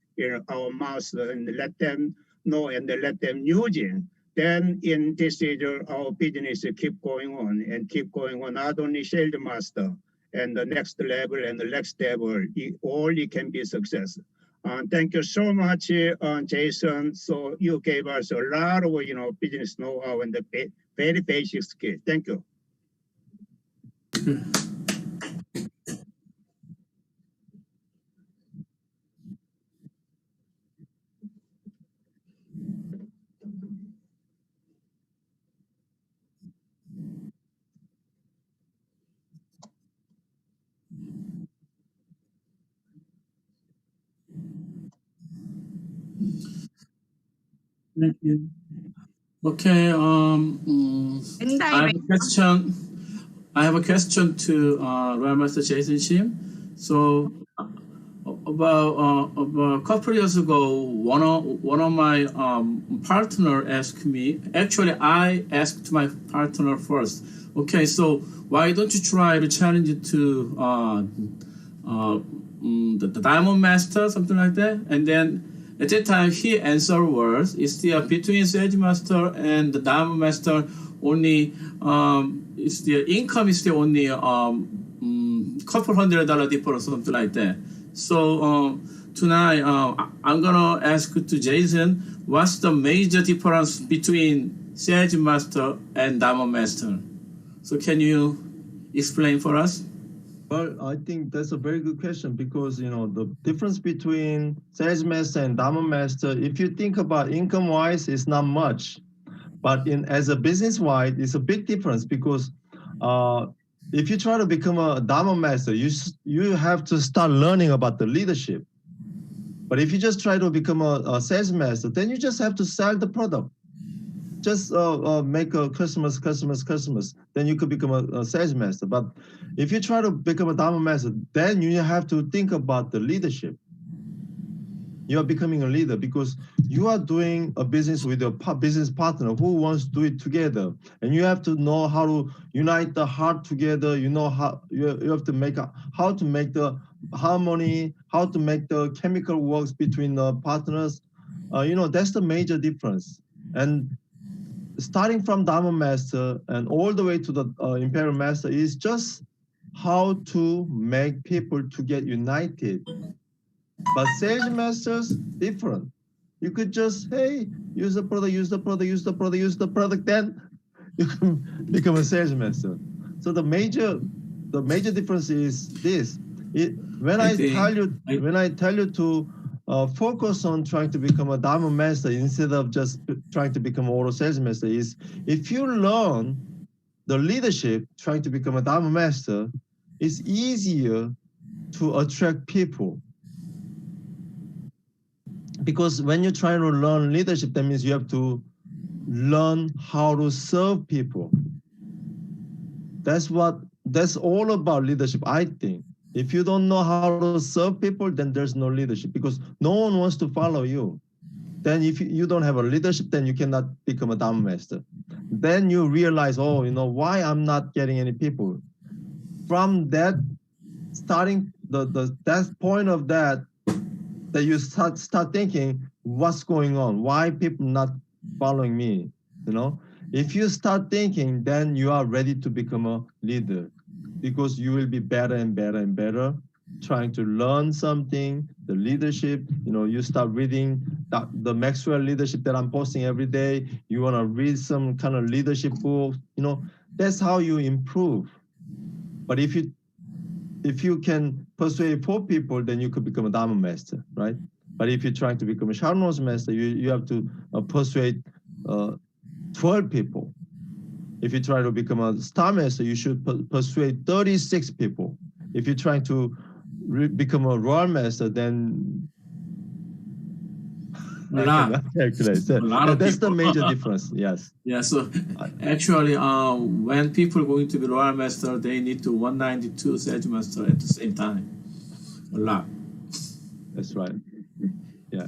our mouth and let them know and let them using then in this is our business keep going on and keep going on, not only sales master and the next level and the next level, it can be success. Thank you so much, Jason. So you gave us a lot of, business know-how and the very basic skill. Thank you. Thank you. Okay. I have a question to Royal Master Jason Shim. So about a couple of years ago, one of my partner asked me. Actually, I asked my partner first. Okay, so why don't you try to challenge it to the Diamond Master, something like that? And then at that time, he answered was, it's the between Sage Master and the Diamond Master, only it's the income is the only couple $100 difference, something like that. So tonight, I'm gonna ask to Jason, what's the major difference between Sage Master and Diamond Master? So can you explain for us? Well, I think that's a very good question because, the difference between Sales Master and Diamond Master, if you think about income-wise, it's not much. But as a business-wide, it's a big difference because if you try to become a Diamond Master, you have to start learning about the leadership. But if you just try to become a Sales Master, then you just have to sell the product. Just make a customers, then you could become a sales master. But if you try to become a Diamond Master, then you have to think about the leadership. You are becoming a leader because you are doing a business with a business partner who wants to do it together. And you have to know how to unite the heart together. You know how you have to how to make the harmony, how to make the chemical works between the partners. That's the major difference. And starting from Diamond Master and all the way to the Imperial Master is just how to make people to get united. But Sage Masters, different. You could just, hey, use the product, then you can become a Sage Master. So the major difference is this. When I tell you to focus on trying to become a Diamond Master instead of just trying to become an Auto Sales Master is if you learn the leadership trying to become a Diamond Master, it's easier to attract people. Because when you're trying to learn leadership, that means you have to learn how to serve people. That's all about leadership, I think. If you don't know how to serve people, then there's no leadership because no one wants to follow you. Then if you don't have a leadership, then you cannot become a Diamond Master. Then you realize, why I'm not getting any people. From that, starting that point of that you start thinking, what's going on? Why people not following me? If you start thinking, then you are ready to become a leader. Because you will be better and better and better, trying to learn something, the leadership, you start reading the Maxwell leadership that I'm posting every day. You want to read some kind of leadership book, that's how you improve. But if you can persuade 4 people, then you could become a Diamond Master, right? But if you're trying to become a Sharpnose Master, you have to persuade 12 people. If you try to become a Star Master, you should persuade 36 people. If you're trying to become a Royal Master, then a lot. That's the major difference. Yes. Yeah. So actually, when people are going to be Royal Master, they need to 192 Sage Master at the same time. A lot. That's right. Yeah.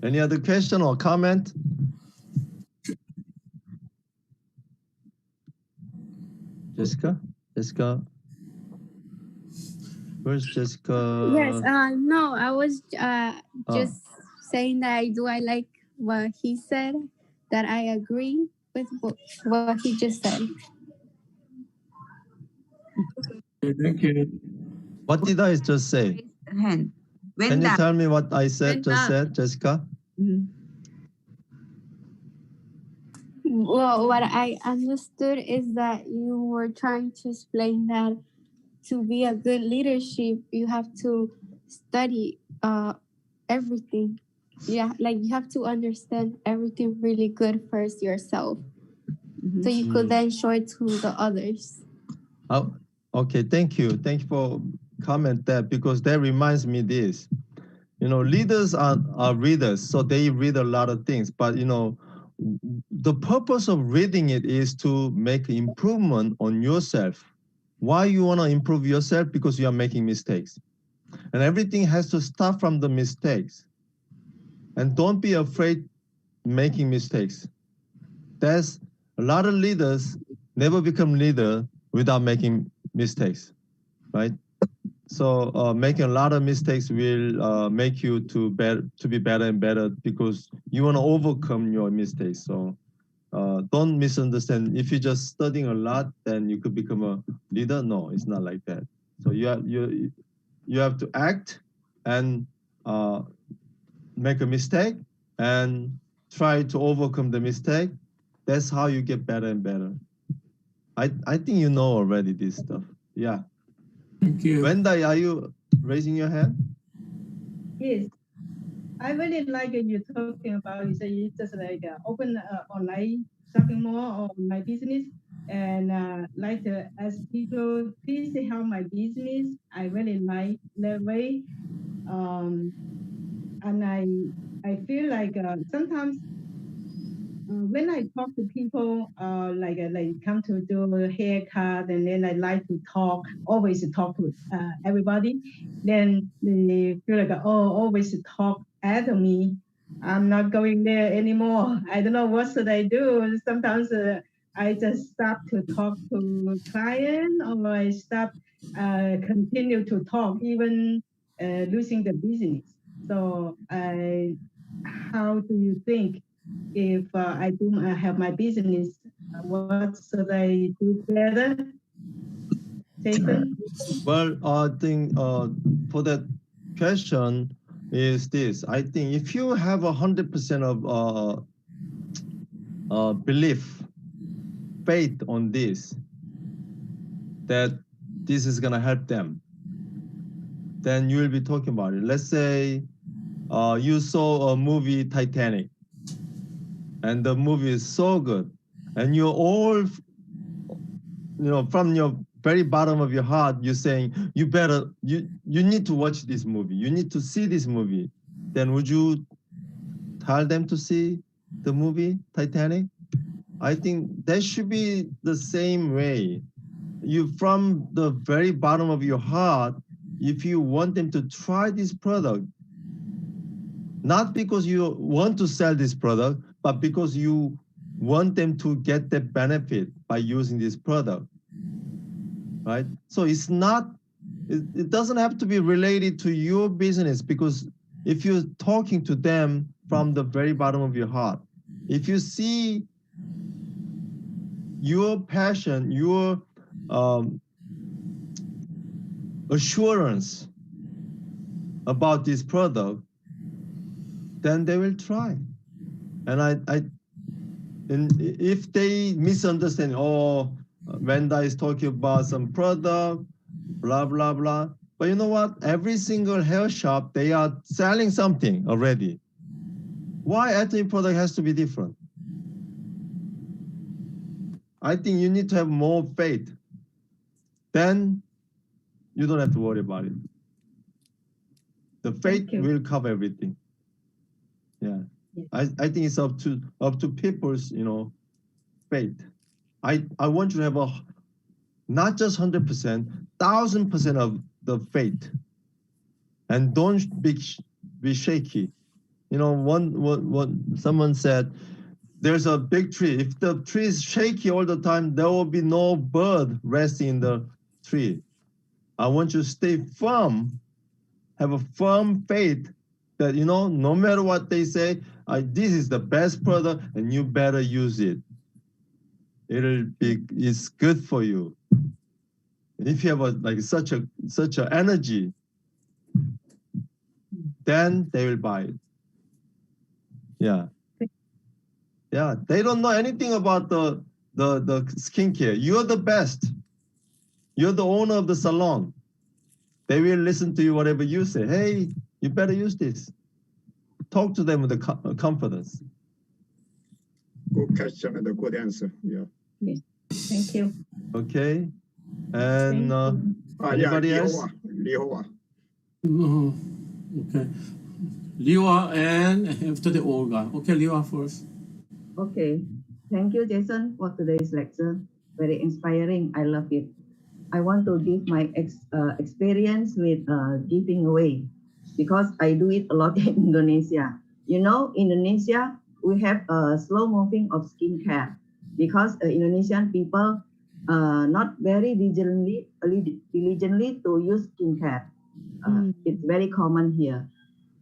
Any other question or comment? Jessica? Where's Jessica? Yes, no, I was just saying that I like what he said. that I agree with what he just said. Thank you. What did I just say? Hand. Can you Venda. tell me what I said, just said, Jessica? Well, what I understood is that you were trying to explain that to be a good leadership, you have to study everything. Yeah, like you have to understand everything really good first yourself. So you could then show it to the others. Oh, okay, thank you. Thank you for comment that, because that reminds me this. Leaders are readers, so they read a lot of things. But, the purpose of reading it is to make improvement on yourself. Why you want to improve yourself? Because you are making mistakes. And everything has to start from the mistakes. And don't be afraid making mistakes. There's a lot of leaders never become leader without making mistakes, right? So making a lot of mistakes will make you to be better and better, because you want to overcome your mistakes. So don't misunderstand. If you're just studying a lot, then you could become a leader. No, it's not like that. So you have to act and make a mistake and try to overcome the mistake. That's how you get better and better. I think you know already this stuff. Yeah. Thank you. Wenda, are you raising your hand? Yes, I really like you talking about. You say it's just like open online shopping mall or my business, and like to ask people, please help my business. I really like that way, and I feel like sometimes. When I talk to people, like come to do a haircut, and then I like to always talk with everybody, then they feel like, always talk at me. I'm not going there anymore. I don't know what should I do. Sometimes I just stop to talk to client, or I stop continue to talk, even losing the business. So how do you think? If I do have my business, what should I do better? Jason? Well, I think for that question is this. I think if you have 100% of belief, faith on this, that this is going to help them, then you will be talking about it. Let's say you saw a movie, Titanic, and the movie is so good, and you're all, from your very bottom of your heart, you're saying you need to watch this movie, you need to see this movie. Then would you tell them to see the movie Titanic? I think that should be the same way. You, from the very bottom of your heart, if you want them to try this product, not because you want to sell this product, but because you want them to get the benefit by using this product, right? So it doesn't have to be related to your business, because if you're talking to them from the very bottom of your heart, if you see your passion, your assurance about this product, then they will try. And if they misunderstand, Wenda is talking about some product, blah, blah, blah. But you know what? Every single hair shop, they are selling something already. Why atomy product has to be different? I think you need to have more faith. Then you don't have to worry about it. The faith will cover everything. Yeah. I think it's up to people's faith. I want you to have not just 100%, 1,000% of the faith, and don't be shaky. What someone said, there's a big tree. If the tree is shaky all the time, there will be no bird resting in the tree. I want you to stay firm, have a firm faith that, no matter what they say, this is the best product and you better use it. It's good for you. If you have such a energy, then they will buy it. Yeah. Yeah, they don't know anything about the skincare. You're the best. You're the owner of the salon. They will listen to you, whatever you say. Hey, you better use this. Talk to them with the confidence. Good question and a good answer. Yeah. Yes. Thank you. Okay. And anybody else? Lihoa. Okay. Liwa and after the Olga. Okay, Liwa first. Okay. Thank you, Jason, for today's lecture. Very inspiring. I love it. I want to give my experience with giving away because I do it a lot in Indonesia. Indonesia, we have a slow moving of skincare because Indonesian people not very diligently to use skincare. It's very common here.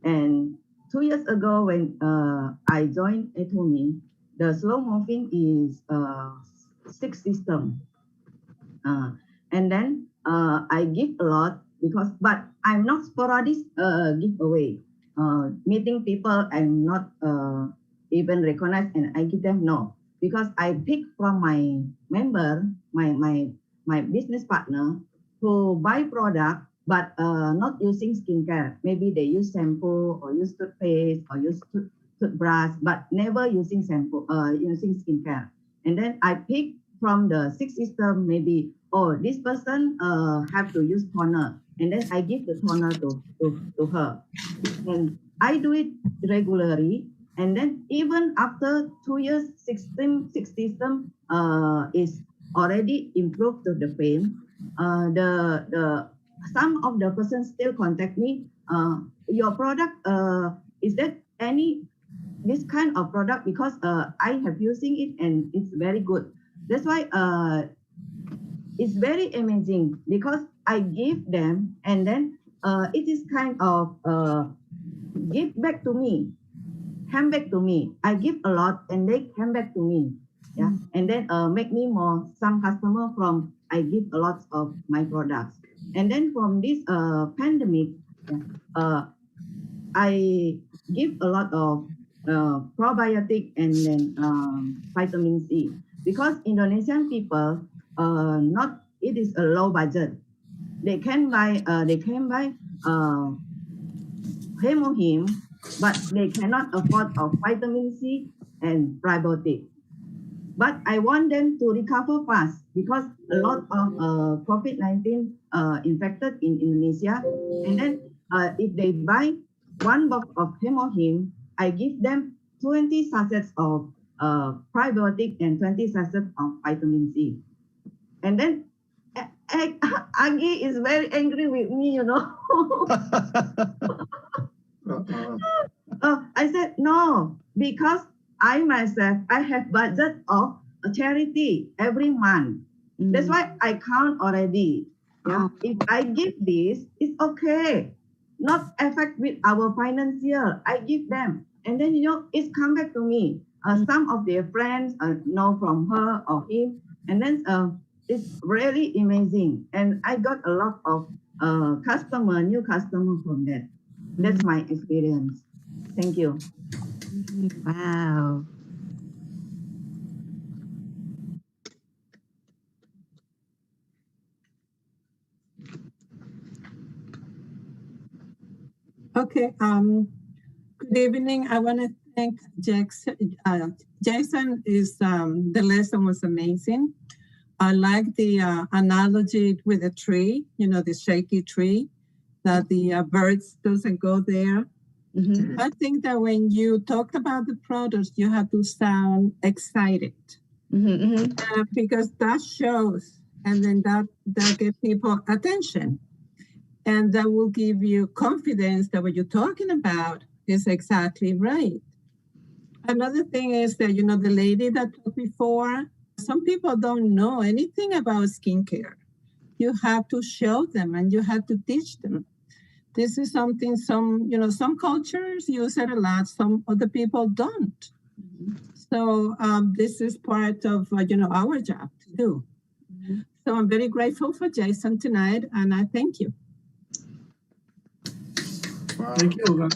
And 2 years ago when I joined Atomy, the slow moving is 6 system. And then I give a lot but I'm not sporadic giveaway. Meeting people I'm not even recognized and I give them no. Because I pick from my member, my business partner who buy product but not using skincare. Maybe they use shampoo or use toothpaste or use toothbrush, but never using using skincare. And then I pick from the 6 system, maybe, this person have to use toner. And then I give the toner to her. And I do it regularly. And then even after 2 years, 6 system is already improved to the fame. Some of the persons still contact me. Your product, is that this kind of product? Because I have using it and it's very good. That's why it's very amazing because I give them and then it is kind of give back to me. Come back to me. I give a lot and they come back to me. Yeah. And then make me more some customer from I give a lot of my products. And then from this pandemic, I give a lot of probiotic and then vitamin C because Indonesian people it is a low budget. They can buy hemohim, but they cannot afford vitamin C and probiotic. But I want them to recover fast because a lot of COVID-19 infected in Indonesia. And then if they buy 1 box of hemohim, I give them 20 sachets of probiotic and 20 sachets of vitamin C. And then Agi is very angry with me, I said, no, because I myself, I have budget of a charity every month. That's why I count already. Yeah. If I give this, it's okay. Not affect with our financial. I give them. And then, it's come back to me. Some of their friends know from her or him. And then it's really amazing. And I got a lot of new customer from that. That's my experience. Thank you. Wow. Okay. Good evening. I want to thank Jason. Jason the lesson was amazing. I like the analogy with the tree, the shaky tree, that the birds doesn't go there. Mm-hmm. I think that when you talk about the products, you have to sound excited because that shows, and then that gets people attention, and that will give you confidence that what you're talking about is exactly right. Another thing is that, the lady that talked before, some people don't know anything about skincare. You have to show them and you have to teach them. this is something some cultures use it a lot, some other people don't. So this is part of our job to do. So I'm very grateful for Jason tonight, and I thank you. Thank you.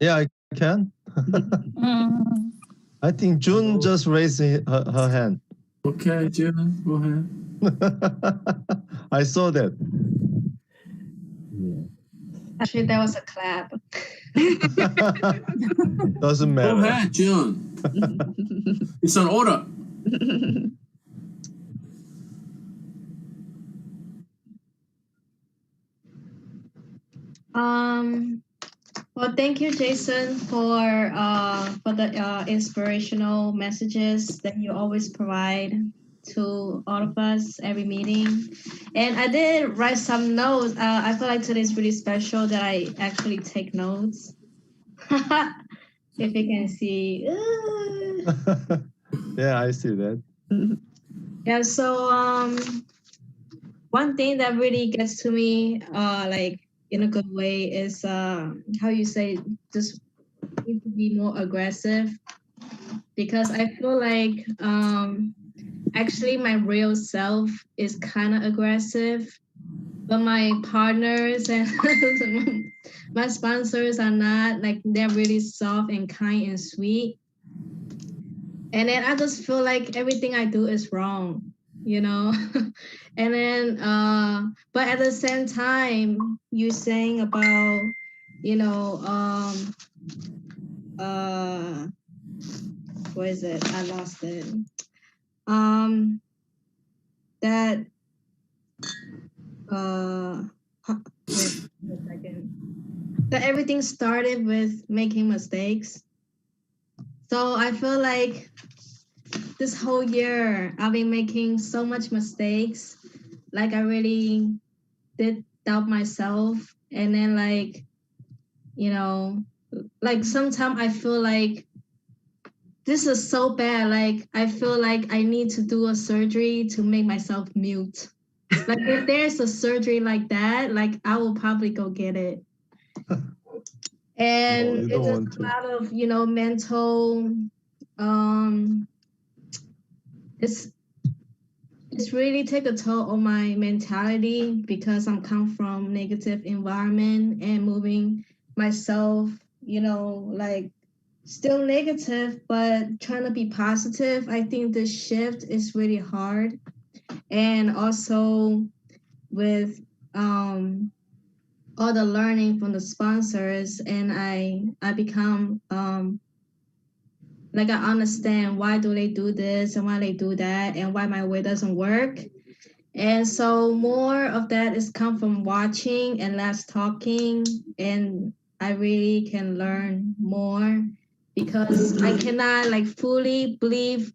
Yeah, I can. I think June just raised her hand. Okay, June, go ahead. I saw that. Actually, that was a clap. Doesn't Go matter. ahead, June. It's an order. Well, thank you, Jason, for the inspirational messages that you always provide to all of us every meeting. And I did write some notes. I feel like today's really special that I actually take notes. If you can see. Yeah, I see that. Yeah, so one thing that really gets to me, like in a good way, is how you say just need to be more aggressive, because I feel like actually my real self is kind of aggressive, but my partners and my sponsors are not. Like, they're really soft and kind and sweet. And then I just feel like everything I do is wrong, And then, but at the same time, you saying about, what is it? I lost it. That, wait a second. That everything started with making mistakes. So I feel like this whole year I've been making so much mistakes. Like, I really did doubt myself. And then, like, sometimes I feel like this is so bad. Like, I feel like I need to do a surgery to make myself mute. Like, if there's a surgery like that, like, I will probably go get it. And No, it's just a lot of, mental, it's really take a toll on my mentality, because I'm come from negative environment and moving myself, like still negative, but trying to be positive. I think the shift is really hard. And also with all the learning from the sponsors, and I become like, I understand why do they do this and why they do that and why my way doesn't work. And so more of that is come from watching and less talking, and I really can learn more, because I cannot like fully believe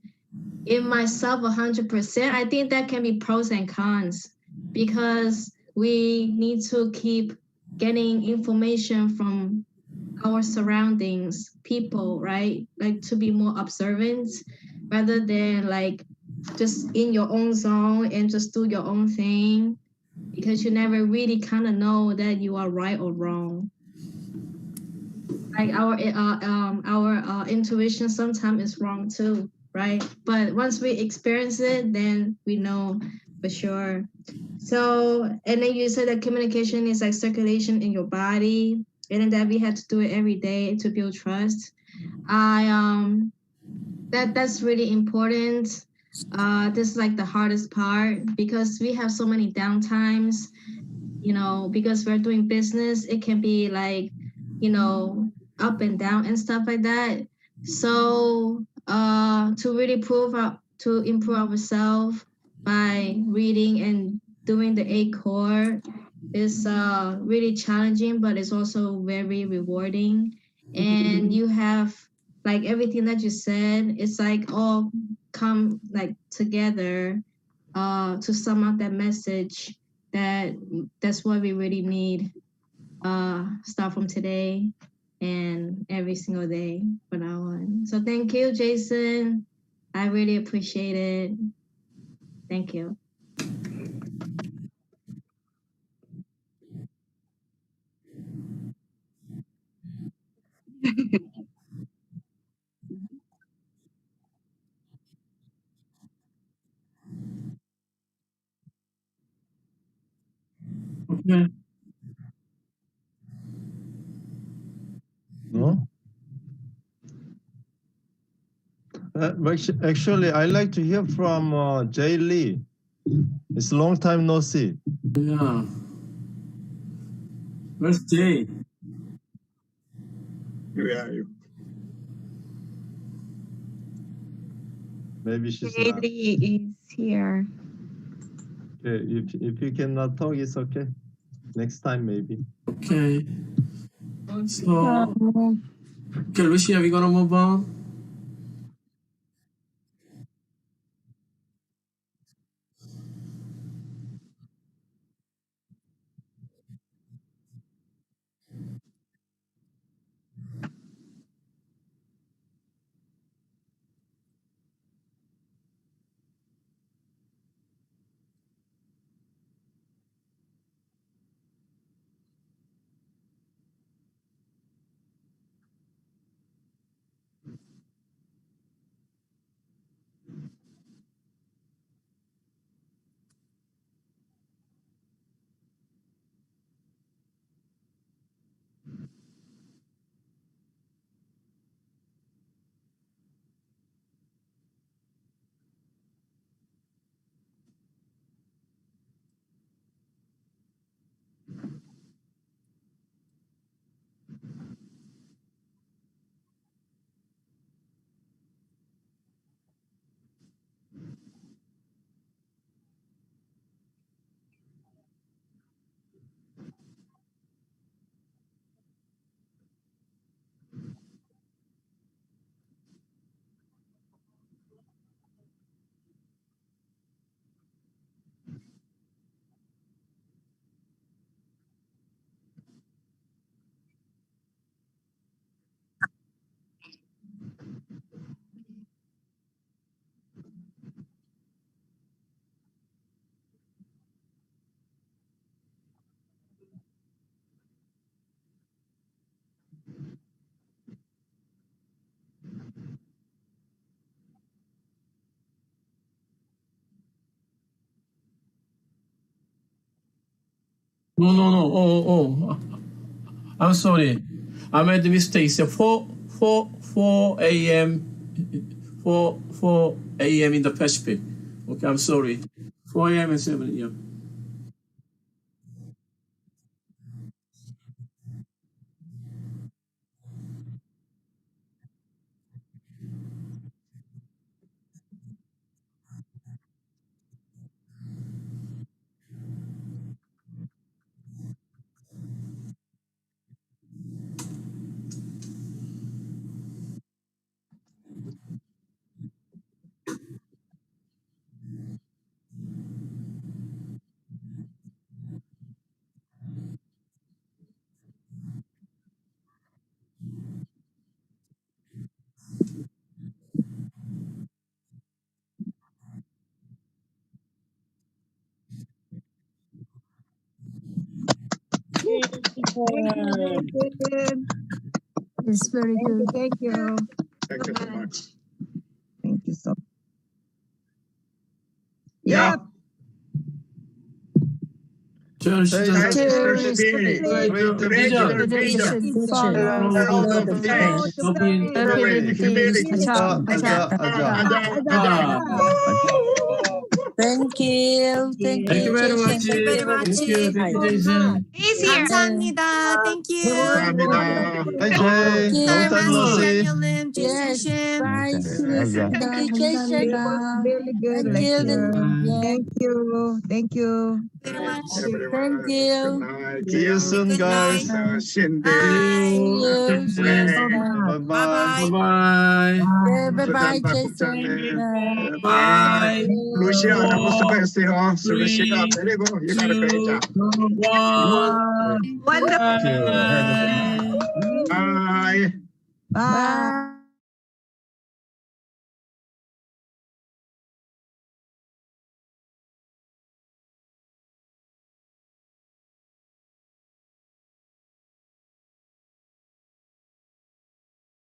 in myself 100%. I think that can be pros and cons, because we need to keep getting information from our surroundings, people, right? Like, to be more observant rather than like just in your own zone and just do your own thing, because you never really kind of know that you are right or wrong. Like, our intuition sometimes is wrong too, right? But once we experience it, then we know for sure. So, and then you said that communication is like circulation in your body, and then that we had to do it every day to build trust. That's really important. This is like the hardest part, because we have so many downtimes, because we're doing business. It can be like, up and down and stuff like that. So to really improve ourselves by reading and doing the 8 core is really challenging, but it's also very rewarding. And you have like everything that you said, it's like all come like together to sum up that message. That's what we really need. Start from today. and every single day from now on. So thank you, Jason. I really appreciate it. Thank you. Okay. No? Actually, I like to hear from Jay Lee. It's a long time no see. Yeah. Where's Jay? Where are you? Maybe she's not. Haley is here. Okay, if you cannot talk, it's okay. Next time, maybe. Okay. So, okay, Lucy, are we gonna move on? No. Oh. I'm sorry. I made the mistake. It's 4 a.m. 4 a.m. in the Pacific. Okay, I'm sorry. 4 a.m. and 7 a.m. It's very good. Thank you. Thank you so much. Thank you so much. Yeah. Cheers. Cheers. Thank you. Thank you very much. Thank you, Jason. He's here. 감사합니다. Thank you. 감사합니다. Hi, Jay. Long time no see. Daniel, Jason, Yes, Shim. Thank you, Jason. Really good Thank you. lecture. Thank you. Very much. Thank you. See you soon, guys. Bye. Bye-bye, Jason. Bye. 루시아가 수고했어요. 루시아 데리고 이거를 그리자. One. Wonderful. Bye. Bye. Bye.